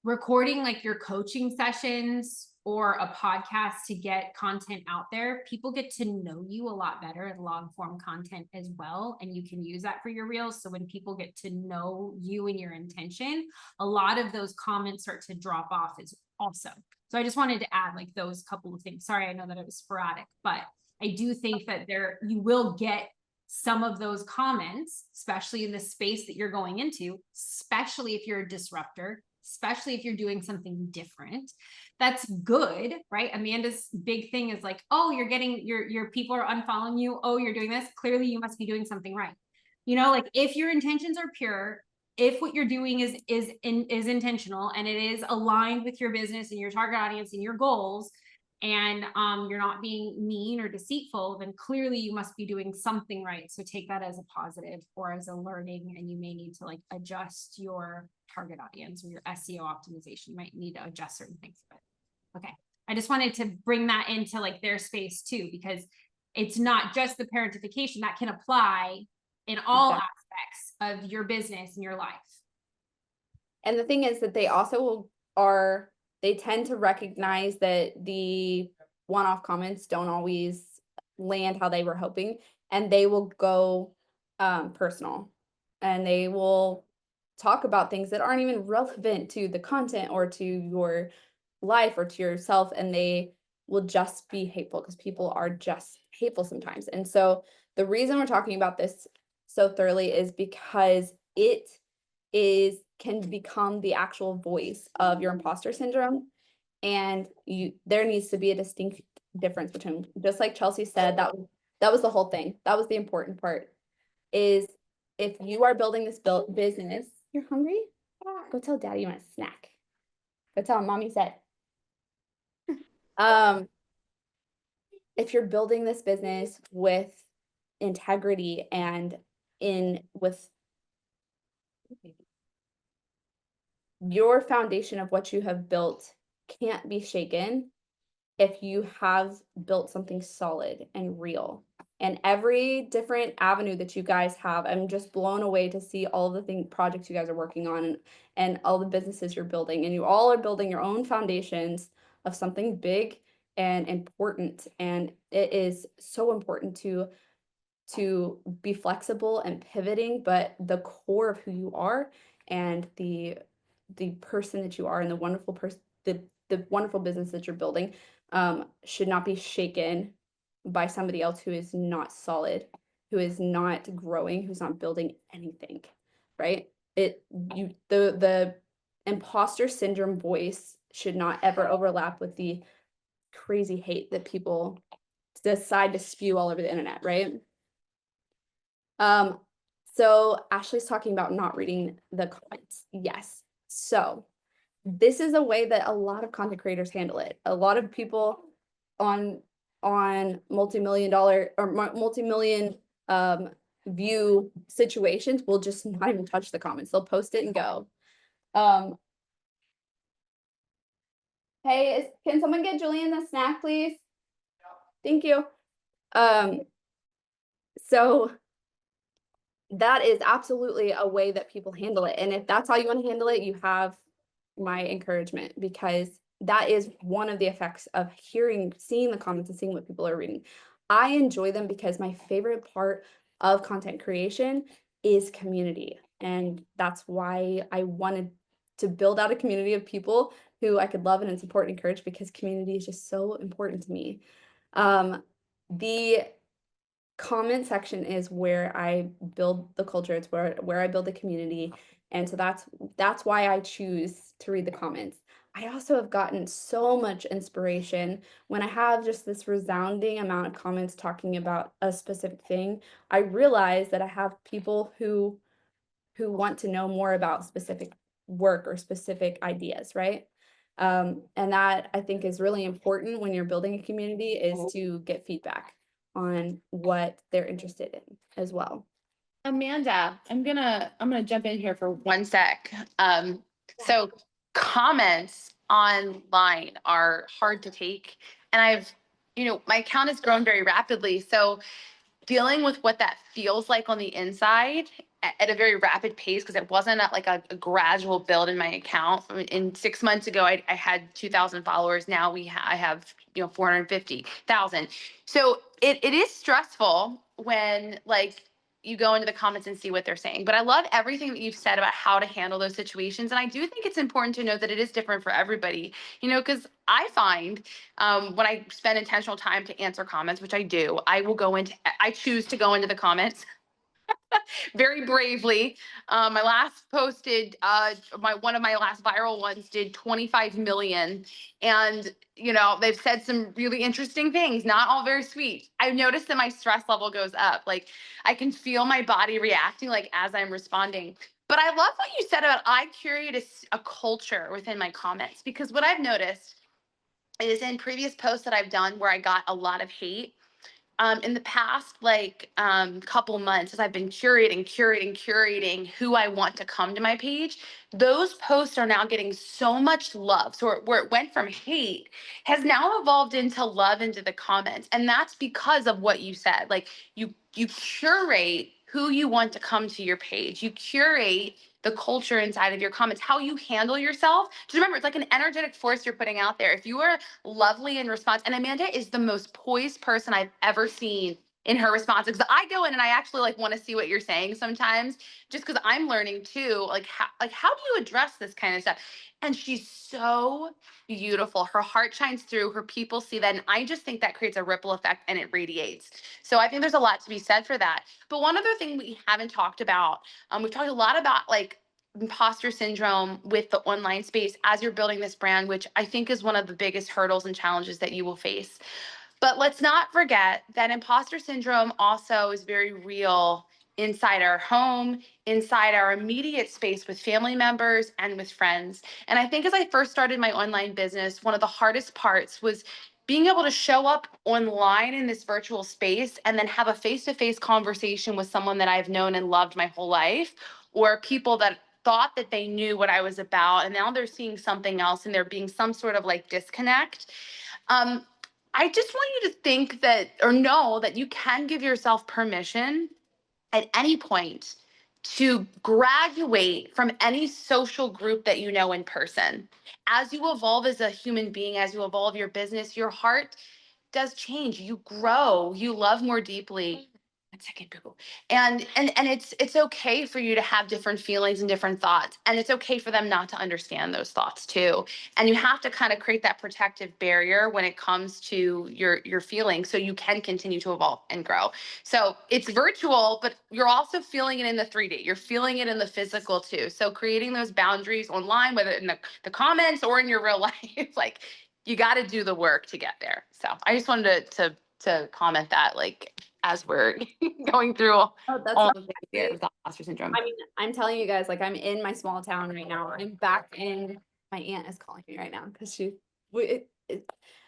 recording like your coaching sessions or a podcast to get content out there. People get to know you a lot better in long form content as well. And you can use that for your reels. So when people get to know you and your intention, a lot of those comments start to drop off is awesome. So I just wanted to add like those couple of things. Sorry, I know that it was sporadic, but I do think that you will get some of those comments, especially in the space that you're going into, especially if you're a disruptor, especially if you're doing something different. That's good, right? Amanda's big thing is like, oh, you're getting your people are unfollowing you. Oh, you're doing this. Clearly you must be doing something right. You know, like if your intentions are pure, if what you're doing is intentional and it is aligned with your business and your target audience and your goals, and you're not being mean or deceitful, then clearly you must be doing something right. So take that as a positive or as a learning, and you may need to like adjust your target audience or your SEO optimization. You might need to adjust certain things. But okay, I just wanted to bring that into like their space too, because it's not just the parentification that can apply in all aspects of your business and your life. And the thing is that they also they tend to recognize that the one-off comments don't always land how they were hoping, and they will go personal, and they will talk about things that aren't even relevant to the content or to your life or to yourself, and they will just be hateful because people are just hateful sometimes. And so the reason we're talking about this so thoroughly is because it can become the actual voice of your imposter syndrome. And there needs to be a distinct difference between, just like Chelsea said, that was the whole thing. That was the important part, is if you are building this business, you're hungry? Go tell daddy you want a snack. Go tell him mommy said. If you're building this business with integrity and with your foundation of what you have built can't be shaken if you have built something solid and real. And every different avenue that you guys have, I'm just blown away to see all the projects you guys are working on and all the businesses you're building. And you all are building your own foundations of something big and important. And it is so important to be flexible and pivoting, but the core of who you are and the person that you are and the wonderful person, the wonderful business that you're building should not be shaken by somebody else who is not solid, who is not growing, who's not building anything, right? The imposter syndrome voice should not ever overlap with the crazy hate that people decide to spew all over the internet, right? So Ashley's talking about not reading the comments. Yes. So this is a way that a lot of content creators handle it. A lot of people on multi-million view situations will just not even touch the comments. They'll post it and go. Hey, can someone get Julian a snack, please? Thank you. So that is absolutely a way that people handle it. And if that's how you want to handle it, you have my encouragement, because that is one of the effects of seeing the comments and seeing what people are reading. I enjoy them because my favorite part of content creation is community. And that's why I wanted to build out a community of people who I could love and support and encourage, because community is just so important to me. The comment section is where I build the culture. It's where I build the community. And so that's why I choose to read the comments. I also have gotten so much inspiration when I have just this resounding amount of comments talking about a specific thing. I realize that I have people who want to know more about specific work or specific ideas, right? And that I think is really important when you're building a community, is to get feedback on what they're interested in as well. Amanda, I'm gonna jump in here for 1 sec. So comments online are hard to take, and my account has grown very rapidly. So dealing with what that feels like on the inside at a very rapid pace, because it wasn't like a gradual build in my account. I mean, in 6 months ago, I had 2,000 followers. Now I have 450,000. So it is stressful when you go into the comments and see what they're saying. But I love everything that you've said about how to handle those situations. And I do think it's important to know that it is different for everybody, because I find when I spend intentional time to answer comments, which I do, I choose to go into the comments very bravely. My last posted, one of my last viral ones did 25 million. And, they've said some really interesting things, not all very sweet. I've noticed that my stress level goes up. Like I can feel my body reacting as I'm responding. But I love what you said about I curate a culture within my comments, because what I've noticed is in previous posts that I've done where I got a lot of hate, in the past, couple months, as I've been curating who I want to come to my page, those posts are now getting so much love. So where it went from hate has now evolved into love into the comments. And that's because of what you said. You curate who you want to come to your page. You curate the culture inside of your comments, how you handle yourself. Just remember, it's like an energetic force you're putting out there. If you are lovely in response, and Amanda is the most poised person I've ever seen in her responses. Because I go in and I actually want to see what you're saying sometimes, just because I'm learning too, how do you address this kind of stuff? And she's so beautiful. Her heart shines through. Her people see that, and I just think that creates a ripple effect and it radiates. So I think there's a lot to be said for that. But one other thing we haven't talked about, we've talked a lot about imposter syndrome with the online space as you're building this brand, which I think is one of the biggest hurdles and challenges that you will face. But let's not forget that imposter syndrome also is very real inside our home, inside our immediate space with family members and with friends. And I think as I first started my online business, one of the hardest parts was being able to show up online in this virtual space and then have a face-to-face conversation with someone that I've known and loved my whole life, or people that thought that they knew what I was about, and now they're seeing something else and there being some sort of disconnect. I just want you to think that, or know that you can give yourself permission at any point to graduate from any social group that you know in person. As you evolve as a human being, as you evolve your business, your heart does change. You grow, you love more deeply. 1 second, Google. And it's okay for you to have different feelings and different thoughts. And it's okay for them not to understand those thoughts too. And you have to kind of create that protective barrier when it comes to your feelings, so you can continue to evolve and grow. So it's virtual, but you're also feeling it in the 3D. You're feeling it in the physical too. So creating those boundaries online, whether in the comments or in your real life, you got to do the work to get there. So I just wanted to comment that, as we're going through all the fears of imposter syndrome. I mean, I'm telling you guys, I'm in my small town right now. I'm back in, my aunt is calling me right now because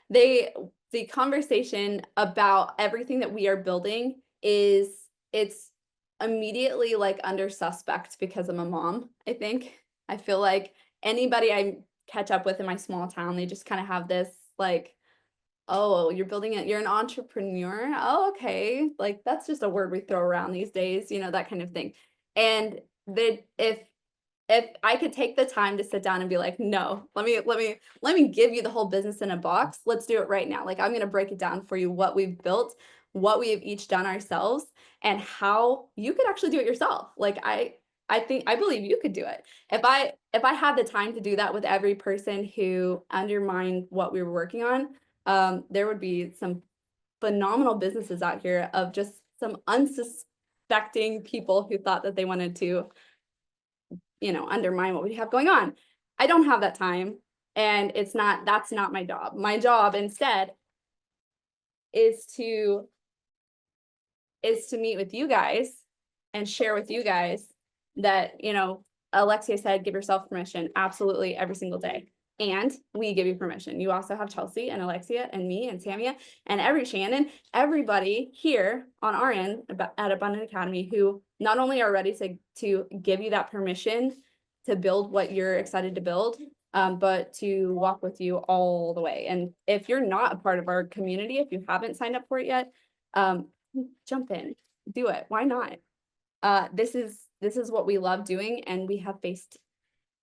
the conversation about everything that we are building it's immediately under suspect because I'm a mom. I feel like anybody I catch up with in my small town, they just kind of have this oh, you're building it, you're an entrepreneur. Oh, okay. That's just a word we throw around these days, that kind of thing. And if I could take the time to sit down and be no, let me give you the whole business in a box. Let's do it right now. I'm going to break it down for you, what we've built, what we have each done ourselves and how you could actually do it yourself. Like I believe you could do it. If I had the time to do that with every person who undermined what we were working on, there would be some phenomenal businesses out here of just some unsuspecting people who thought that they wanted to, undermine what we have going on. I don't have that time, and that's not my job. My job instead is to meet with you guys and share with you guys that, Alexia said, give yourself permission. Absolutely, every single day. And we give you permission. You also have Chelsea and Alexia and me and Samia and Shannon, everybody here on our end at Abundant Academy who not only are ready to give you that permission to build what you're excited to build, but to walk with you all the way. And if you're not a part of our community, if you haven't signed up for it yet, jump in, do it. Why not? This is what we love doing, and we have faced,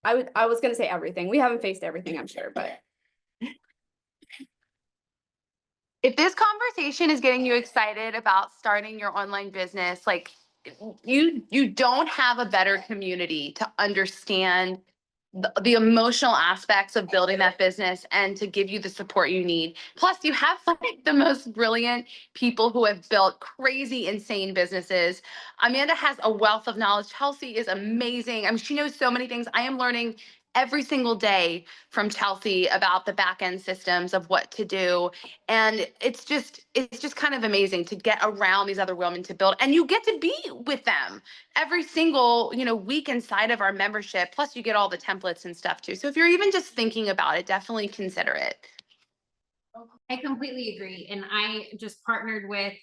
I was going to say everything. We haven't faced everything, I'm sure, but. If this conversation is getting you excited about starting your online business, like you don't have a better community to understand the emotional aspects of building that business and to give you the support you need. Plus, you have like the most brilliant people who have built crazy, insane businesses. Amanda has a wealth of knowledge. Chelsea is amazing. I mean, she knows so many things. I am learning every single day from Chelsea about the back end systems of what to do. And it's just kind of amazing to get around these other women to build, and you get to be with them every single, week inside of our membership. Plus you get all the templates and stuff too. So if you're even just thinking about it, definitely consider it. I completely agree. And I just partnered with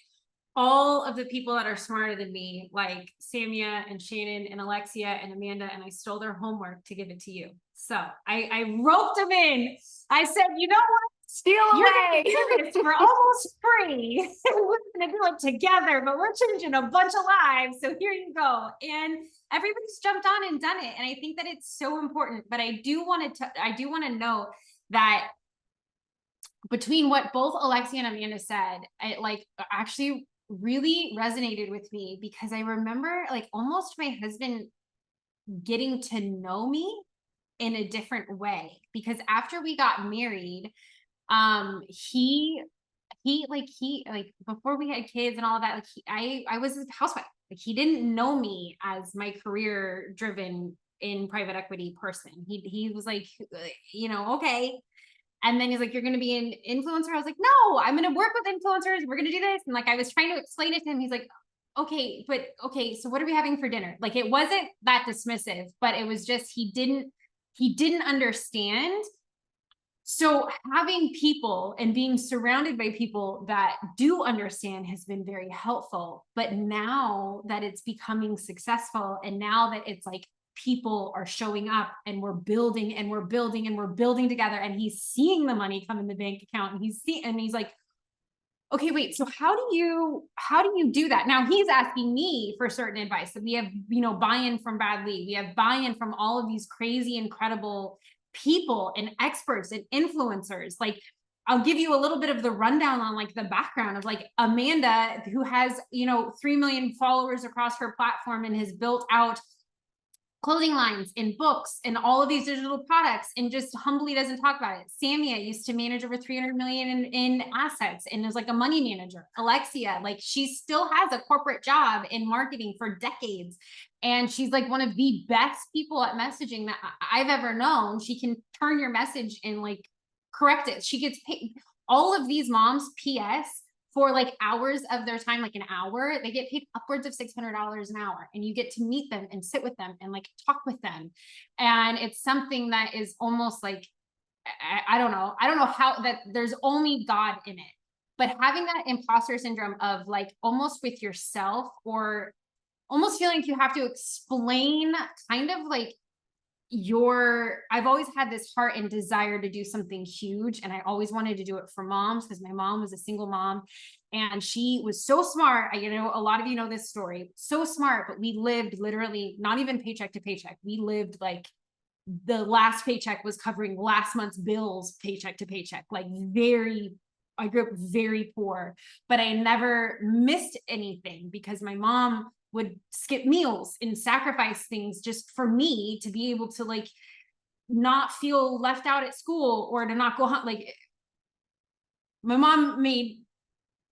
all of the people that are smarter than me, like Samia and Shannon and Alexia and Amanda, and I stole their homework to give it to you. So I roped them in. I said, you know what? Steal You're away. gonna do this for almost free. We're gonna do it together, but we're changing a bunch of lives. So here you go. And everybody's jumped on and done it. And I think that it's so important. But I do want to know that between what both Alexia and Amanda said, it like actually really resonated with me, because I remember like almost my husband getting to know me in a different way, because after we got married, he before we had kids and all of that, like I was a housewife. Like he didn't know me as my career driven in private equity person. He was like, okay. And then he's like, you're going to be an influencer. I was like, no, I'm going to work with influencers. We're going to do this. And like, I was trying to explain it to him. He's like, okay, so what are we having for dinner? Like, it wasn't that dismissive, but it was just, he didn't understand. So having people and being surrounded by people that do understand has been very helpful. But now that it's becoming successful, and now that it's like people are showing up and we're building and we're building and we're building together, and he's seeing the money come in the bank account, and he's like, okay, wait, so how do you do that? Now he's asking me for certain advice, that we have, buy-in from Brad Lee. We have buy-in from all of these crazy, incredible people and experts and influencers. Like, I'll give you a little bit of the rundown on like the background of like Amanda, who has, 3 million followers across her platform and has built out clothing lines and books and all of these digital products, and just humbly doesn't talk about it. Samia used to manage over 300 million in assets and is like a money manager. Alexia, like she still has a corporate job in marketing for decades. And she's like one of the best people at messaging that I've ever known. She can turn your message and like correct it. She gets paid. All of these moms, PS, for like hours of their time, like an hour, they get paid upwards of $600 an hour, and you get to meet them and sit with them and like talk with them. And it's something that is almost like, I don't know how, that there's only God in it, but having that imposter syndrome of like almost with yourself, or almost feeling like you have to explain kind of like I've always had this heart and desire to do something huge. And I always wanted to do it for moms, because my mom was a single mom and she was so smart. A lot of you know this story, so smart, but we lived literally not even paycheck to paycheck. We lived like the last paycheck was covering last month's bills, paycheck to paycheck, like very I grew up very poor, but I never missed anything because my mom would skip meals and sacrifice things just for me to be able to like not feel left out at school or to not go home. Like my mom made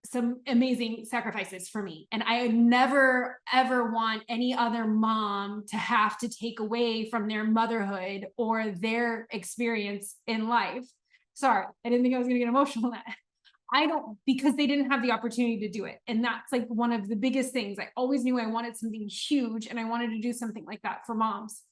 some amazing sacrifices for me. And I would never, ever want any other mom to have to take away from their motherhood or their experience in life. Sorry, I didn't think I was going to get emotional on that. I don't, because they didn't have the opportunity to do it. And that's like one of the biggest things. I always knew I wanted something huge and I wanted to do something like that for moms.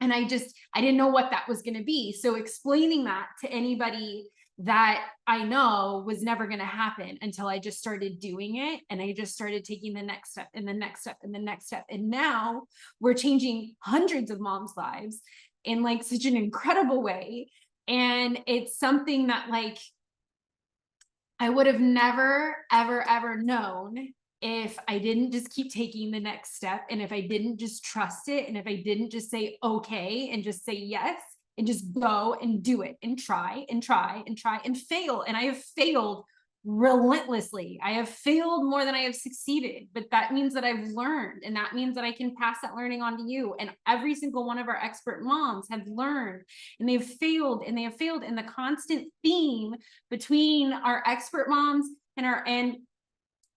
And I didn't know what that was going to be. So explaining that to anybody that I know was never going to happen until I just started doing it. And I just started taking the next step and the next step and the next step. And now we're changing hundreds of moms' lives in like such an incredible way. And it's something that like, I would have never, ever, ever known if I didn't just keep taking the next step. And if I didn't just trust it. And if I didn't just say, okay, and just say yes, and just go and do it and try and try and try and fail. And I have failed relentlessly. I have failed more than I have succeeded, but that means that I've learned, and that means that I can pass that learning on to you. And every single one of our expert moms have learned, and they've failed, and they have failed. And the constant theme between our expert moms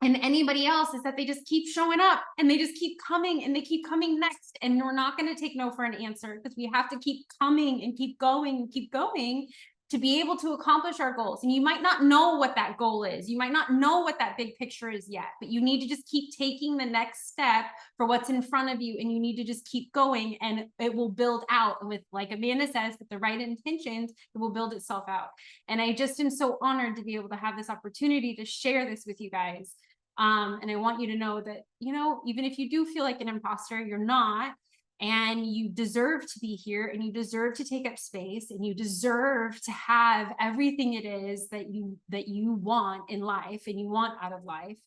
and anybody else is that they just keep showing up and they just keep coming and they keep coming next. And we're not going to take no for an answer, because we have to keep coming and keep going and keep going to be able to accomplish our goals. And you might not know what that goal is. You might not know what that big picture is yet, but you need to just keep taking the next step for what's in front of you. And you need to just keep going, and it will build out. And with, like Amanda says, with the right intentions, it will build itself out. And I just am so honored to be able to have this opportunity to share this with you guys. And I want you to know that, you know, even if you do feel like an imposter, you're not, and you deserve to be here, and you deserve to take up space, and you deserve to have everything it is that you want in life and you want out of life.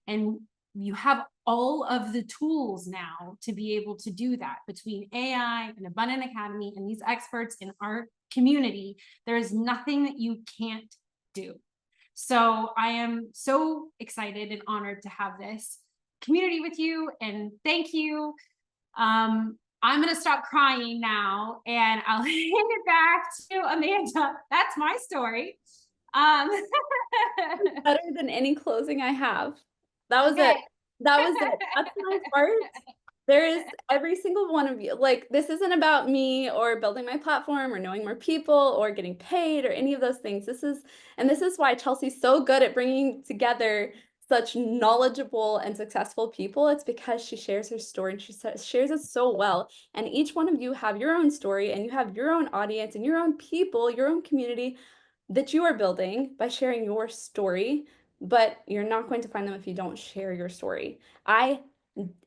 And you have all of the tools now to be able to do that. Between AI and Abundant Academy and these experts in our community, there is nothing that you can't do. So I am so excited and honored to have this community with you, and thank you. I'm going to stop crying now, and I'll hand it back to Amanda. That's my story. Better than any closing I have. That was Okay. it. That was it. That's my part. There is every single one of you. Like, this isn't about me or building my platform or knowing more people or getting paid or any of those things. This is why Chelsea's so good at bringing together such knowledgeable and successful people. It's because she shares her story, and she shares it so well. And each one of you have your own story, and you have your own audience and your own people, your own community that you are building by sharing your story, but you're not going to find them if you don't share your story. I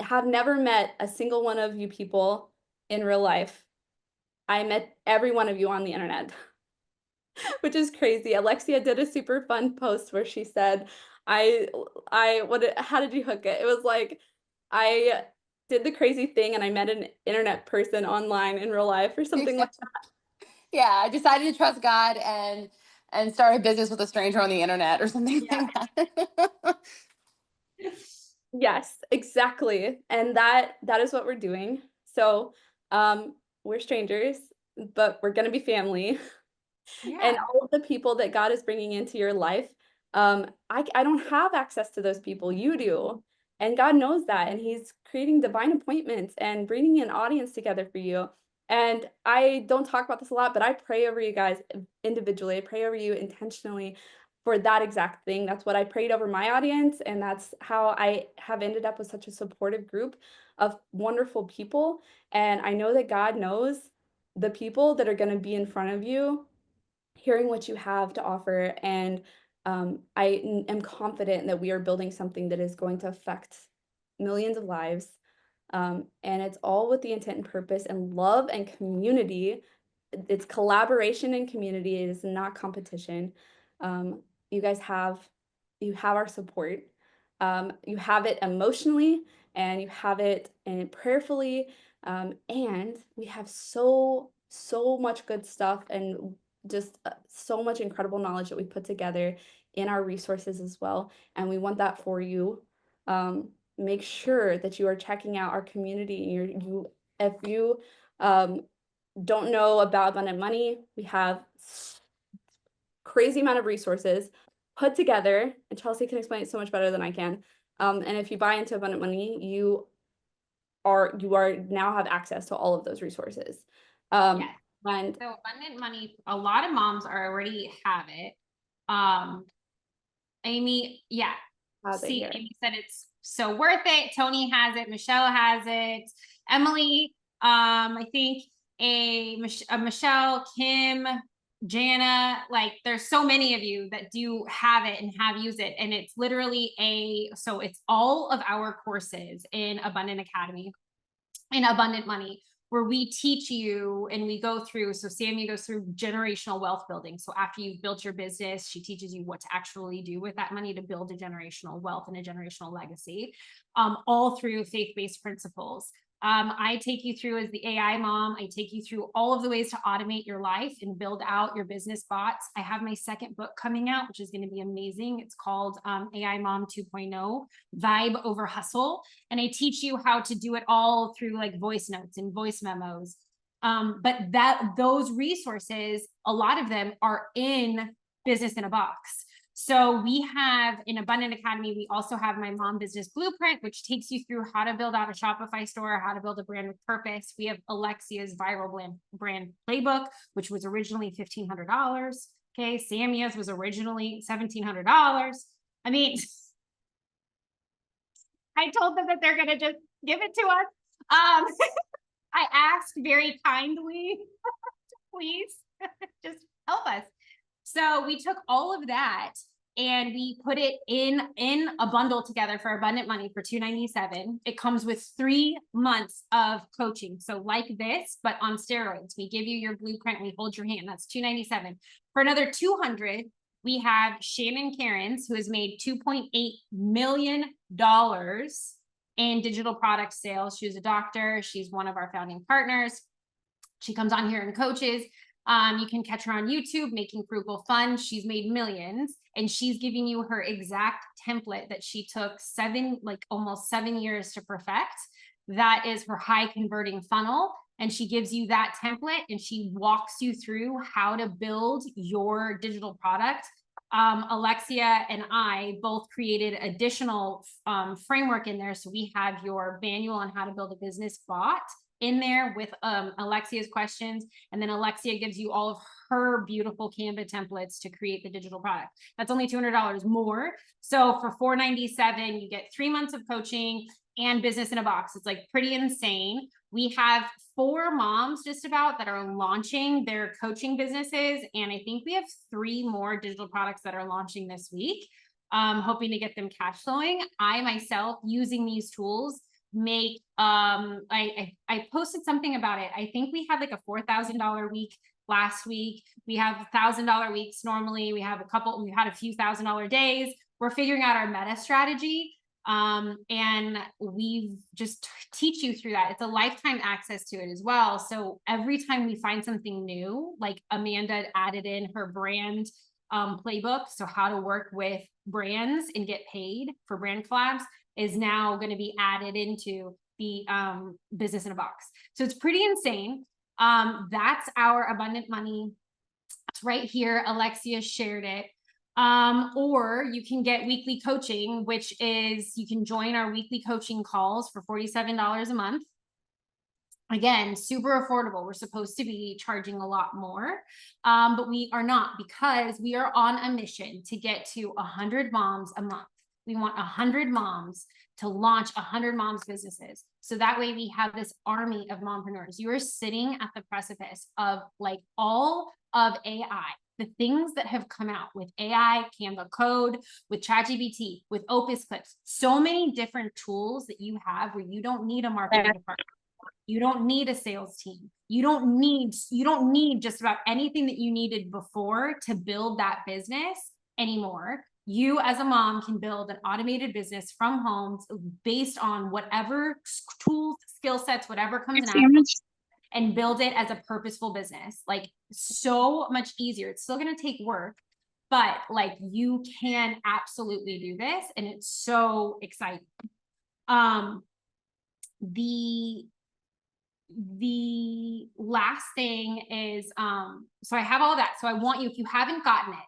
have never met a single one of you people in real life. I met every one of you on the internet, which is crazy. Alexia did a super fun post where she said, how did you hook it? It was like, I did the crazy thing and I met an internet person online in real life or something like that. Yeah, I decided to trust God and start a business with a stranger on the internet or something like that. Yes, exactly. And that is what we're doing. So we're strangers, but we're going to be family. Yeah. And all of the people that God is bringing into your life, I don't have access to those people. You do. And God knows that. And he's creating divine appointments and bringing an audience together for you. And I don't talk about this a lot, but I pray over you guys individually. I pray over you intentionally for that exact thing. That's what I prayed over my audience. And that's how I have ended up with such a supportive group of wonderful people. And I know that God knows the people that are going to be in front of you, hearing what you have to offer. And I am confident that we are building something that is going to affect millions of lives. And it's all with the intent and purpose and love and community. It's collaboration and community. It is not competition. You guys have our support. You have it emotionally, and you have it prayerfully. And we have so much good stuff, and just so much incredible knowledge that we put together in our resources as well. And we want that for you. Make sure that you are checking out our community. If you don't know about Abundant Money, we have crazy amount of resources put together, and Chelsea can explain it so much better than I can. And if you buy into Abundant Money, you are now have access to all of those resources. Yes. And So Abundant Money, a lot of moms already have it. Amy, yeah. See, Amy said it's so worth it. Tony has it. Michelle has it. Emily, I think a Michelle, Kim, Jana, like there's so many of you that do have it and have used it. And it's literally so it's all of our courses in Abundant Academy, in Abundant Money, where we teach you and we go through. So Sammy goes through generational wealth building. So after you've built your business, she teaches you what to actually do with that money to build a generational wealth and a generational legacy, all through faith-based principles. I take you through as the AI mom. I take you through all of the ways to automate your life and build out your business bots. I have my second book coming out, which is going to be amazing. It's called AI Mom 2.0, Vibe Over Hustle. And I teach you how to do it all through like voice notes and voice memos. But those resources, a lot of them are in Business in a Box. So we have in Abundant Academy, we also have my Mom Business Blueprint, which takes you through how to build out a Shopify store, how to build a brand with purpose. We have Alexia's viral brand playbook, which was originally $1,500. Okay. Sammy's was originally $1,700. I mean, I told them that they're going to just give it to us. I asked very kindly, please just help us. So we took all of that and we put it in a bundle together for Abundant Money for $297. It comes with 3 months of coaching. So like this, but on steroids. We give you your blueprint. We hold your hand. That's $297. For another $200, we have Shannon Cairns, who has made $2.8 million in digital product sales. She's a doctor. She's one of our founding partners. She comes on here and coaches. You can catch her on YouTube, Making Frugal Fun. She's made millions, and she's giving you her exact template that she took almost 7 years to perfect. That is her high converting funnel. And she gives you that template and she walks you through how to build your digital product. Alexia and I both created additional framework in there. So we have your manual on how to build a business bot in there with Alexia's questions. And then Alexia gives you all of her beautiful Canva templates to create the digital product. That's only $200 more. So for $497, you get 3 months of coaching and Business in a Box. It's like pretty insane. We have 4 moms just about that are launching their coaching businesses. And I think we have 3 more digital products that are launching this week, hoping to get them cash flowing. I myself, using these tools, make I posted something about it. I think we had like a $4,000 week last week. We have $1,000 weeks normally. We had a few $1,000 days. We're figuring out our meta strategy. And we just teach you through that. It's a lifetime access to it as well. So every time we find something new, like Amanda added in her brand playbook, so how to work with brands and get paid for brand collabs, is now going to be added into the Business in a Box. So it's pretty insane. That's our Abundant Money. It's right here. Alexia shared it. Or you can get weekly coaching, which is you can join our weekly coaching calls for $47 a month. Again, super affordable. We're supposed to be charging a lot more, but we are not, because we are on a mission to get to 100 moms a month. We want 100 moms to launch 100 moms businesses. So that way we have this army of mompreneurs. You are sitting at the precipice of like all of AI, the things that have come out with AI, Canva Code, with ChatGPT, with Opus Clips, so many different tools that you have where you don't need a marketing department. You don't need a sales team. You don't need just about anything that you needed before to build that business anymore. You as a mom can build an automated business from home based on whatever tools, skill sets, whatever comes out. and build it as a purposeful business. Like so much easier. It's still going to take work, but like you can absolutely do this. And it's so exciting. The last thing is, so I have all that. So I want you, if you haven't gotten it,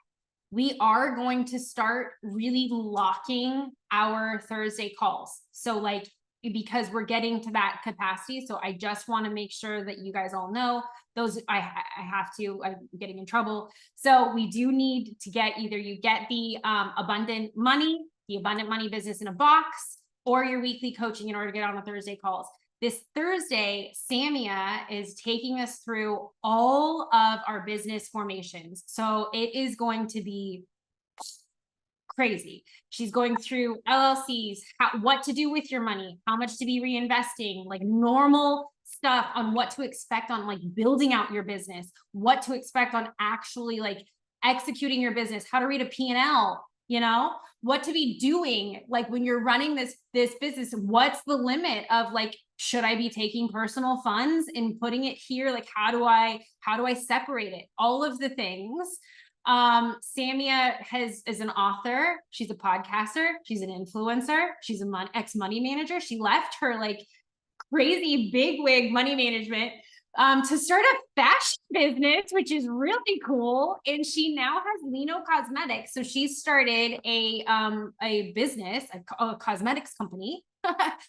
we are going to start really locking our Thursday calls. So like, because we're getting to that capacity. So I just want to make sure that you guys all know those, I have to, I'm getting in trouble. So we do need to get, either you get the abundant money business in a box, or your weekly coaching in order to get on the Thursday calls. This Thursday, Samia is taking us through all of our business formations. So it is going to be crazy. She's going through LLCs, what to do with your money, how much to be reinvesting, like normal stuff on what to expect on like building out your business, what to expect on actually like executing your business, how to read a P&L, you know, what to be doing like when you're running this business. What's the limit of like, should I be taking personal funds and putting it here? Like, how do I separate it? All of the things. Samia is an author. She's a podcaster. She's an influencer. She's an ex-money manager. She left her like crazy bigwig money management to start a fashion business, which is really cool. And she now has Lino Cosmetics. So she started a business, a cosmetics company,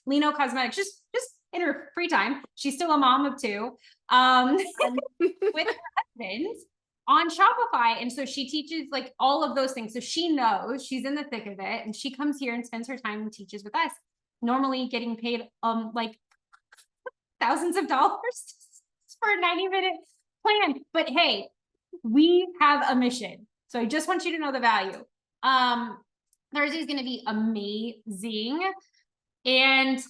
Lino Cosmetics, just in her free time. She's still a mom of two, with her husband on Shopify. And so she teaches like all of those things. So she knows, she's in the thick of it, and she comes here and spends her time and teaches with us, normally getting paid like thousands of dollars for a 90-minute plan. But hey, we have a mission. So I just want you to know the value. Thursday is going to be amazing. And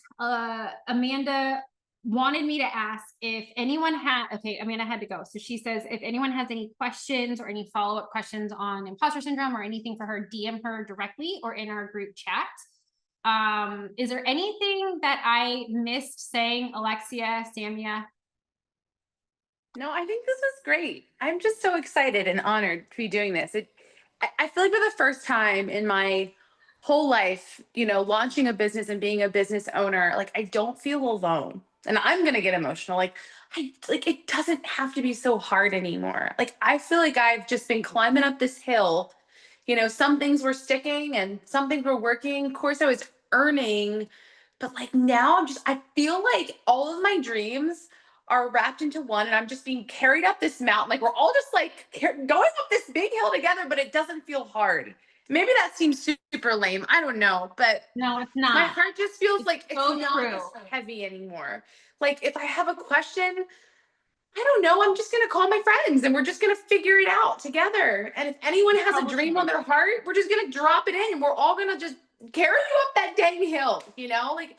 Amanda wanted me to ask if anyone Amanda had to go. So she says, if anyone has any questions or any follow-up questions on imposter syndrome or anything for her, DM her directly or in our group chat. Is there anything that I missed saying, Alexia, Samia? No, I think this was great. I'm just so excited and honored to be doing this. I feel like for the first time in my whole life, you know, launching a business and being a business owner, like I don't feel alone. And I'm gonna get emotional. Like it doesn't have to be so hard anymore. Like I feel like I've just been climbing up this hill. You know, some things were sticking and some things were working. Of course, I was earning, but like now I feel like all of my dreams are wrapped into one, and I'm just being carried up this mountain. Like we're all just like going up this big hill together, but it doesn't feel hard. Maybe that seems super lame. I don't know, but no, it's not. My heart just feels like it's so not true. as heavy anymore. Like if I have a question, I don't know, I'm just gonna call my friends and we're just gonna figure it out together. And if anyone has a dream on their heart, we're just gonna drop it in and we're all gonna just carry you up that dang hill, you know? Like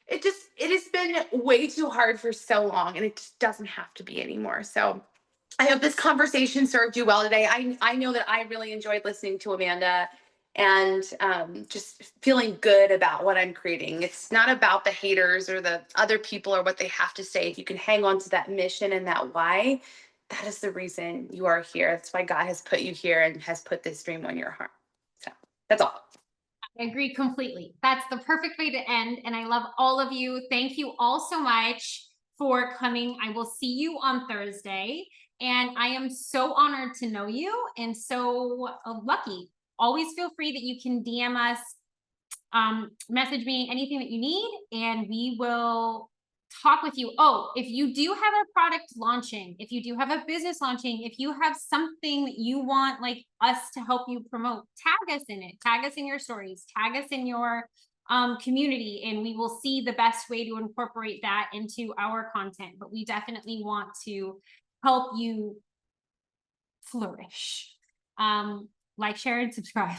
it has been way too hard for so long, and it just doesn't have to be anymore. So I hope this conversation served you well today. I know that I really enjoyed listening to Amanda and just feeling good about what I'm creating. It's not about the haters or the other people or what they have to say. If you can hang on to that mission and that why, that is the reason you are here. That's why God has put you here and has put this dream on your heart. So that's all. I agree completely. That's the perfect way to end. And I love all of you. Thank you all so much for coming. I will see you on Thursday. And I am so honored to know you and so lucky. Always feel free that you can DM us, message me, anything that you need, and we will talk with you. Oh, if you do have a product launching, if you do have a business launching, if you have something that you want like us to help you promote, tag us in it, tag us in your stories, tag us in your community, and we will see the best way to incorporate that into our content. But we definitely want to help you flourish. Like, share, and subscribe.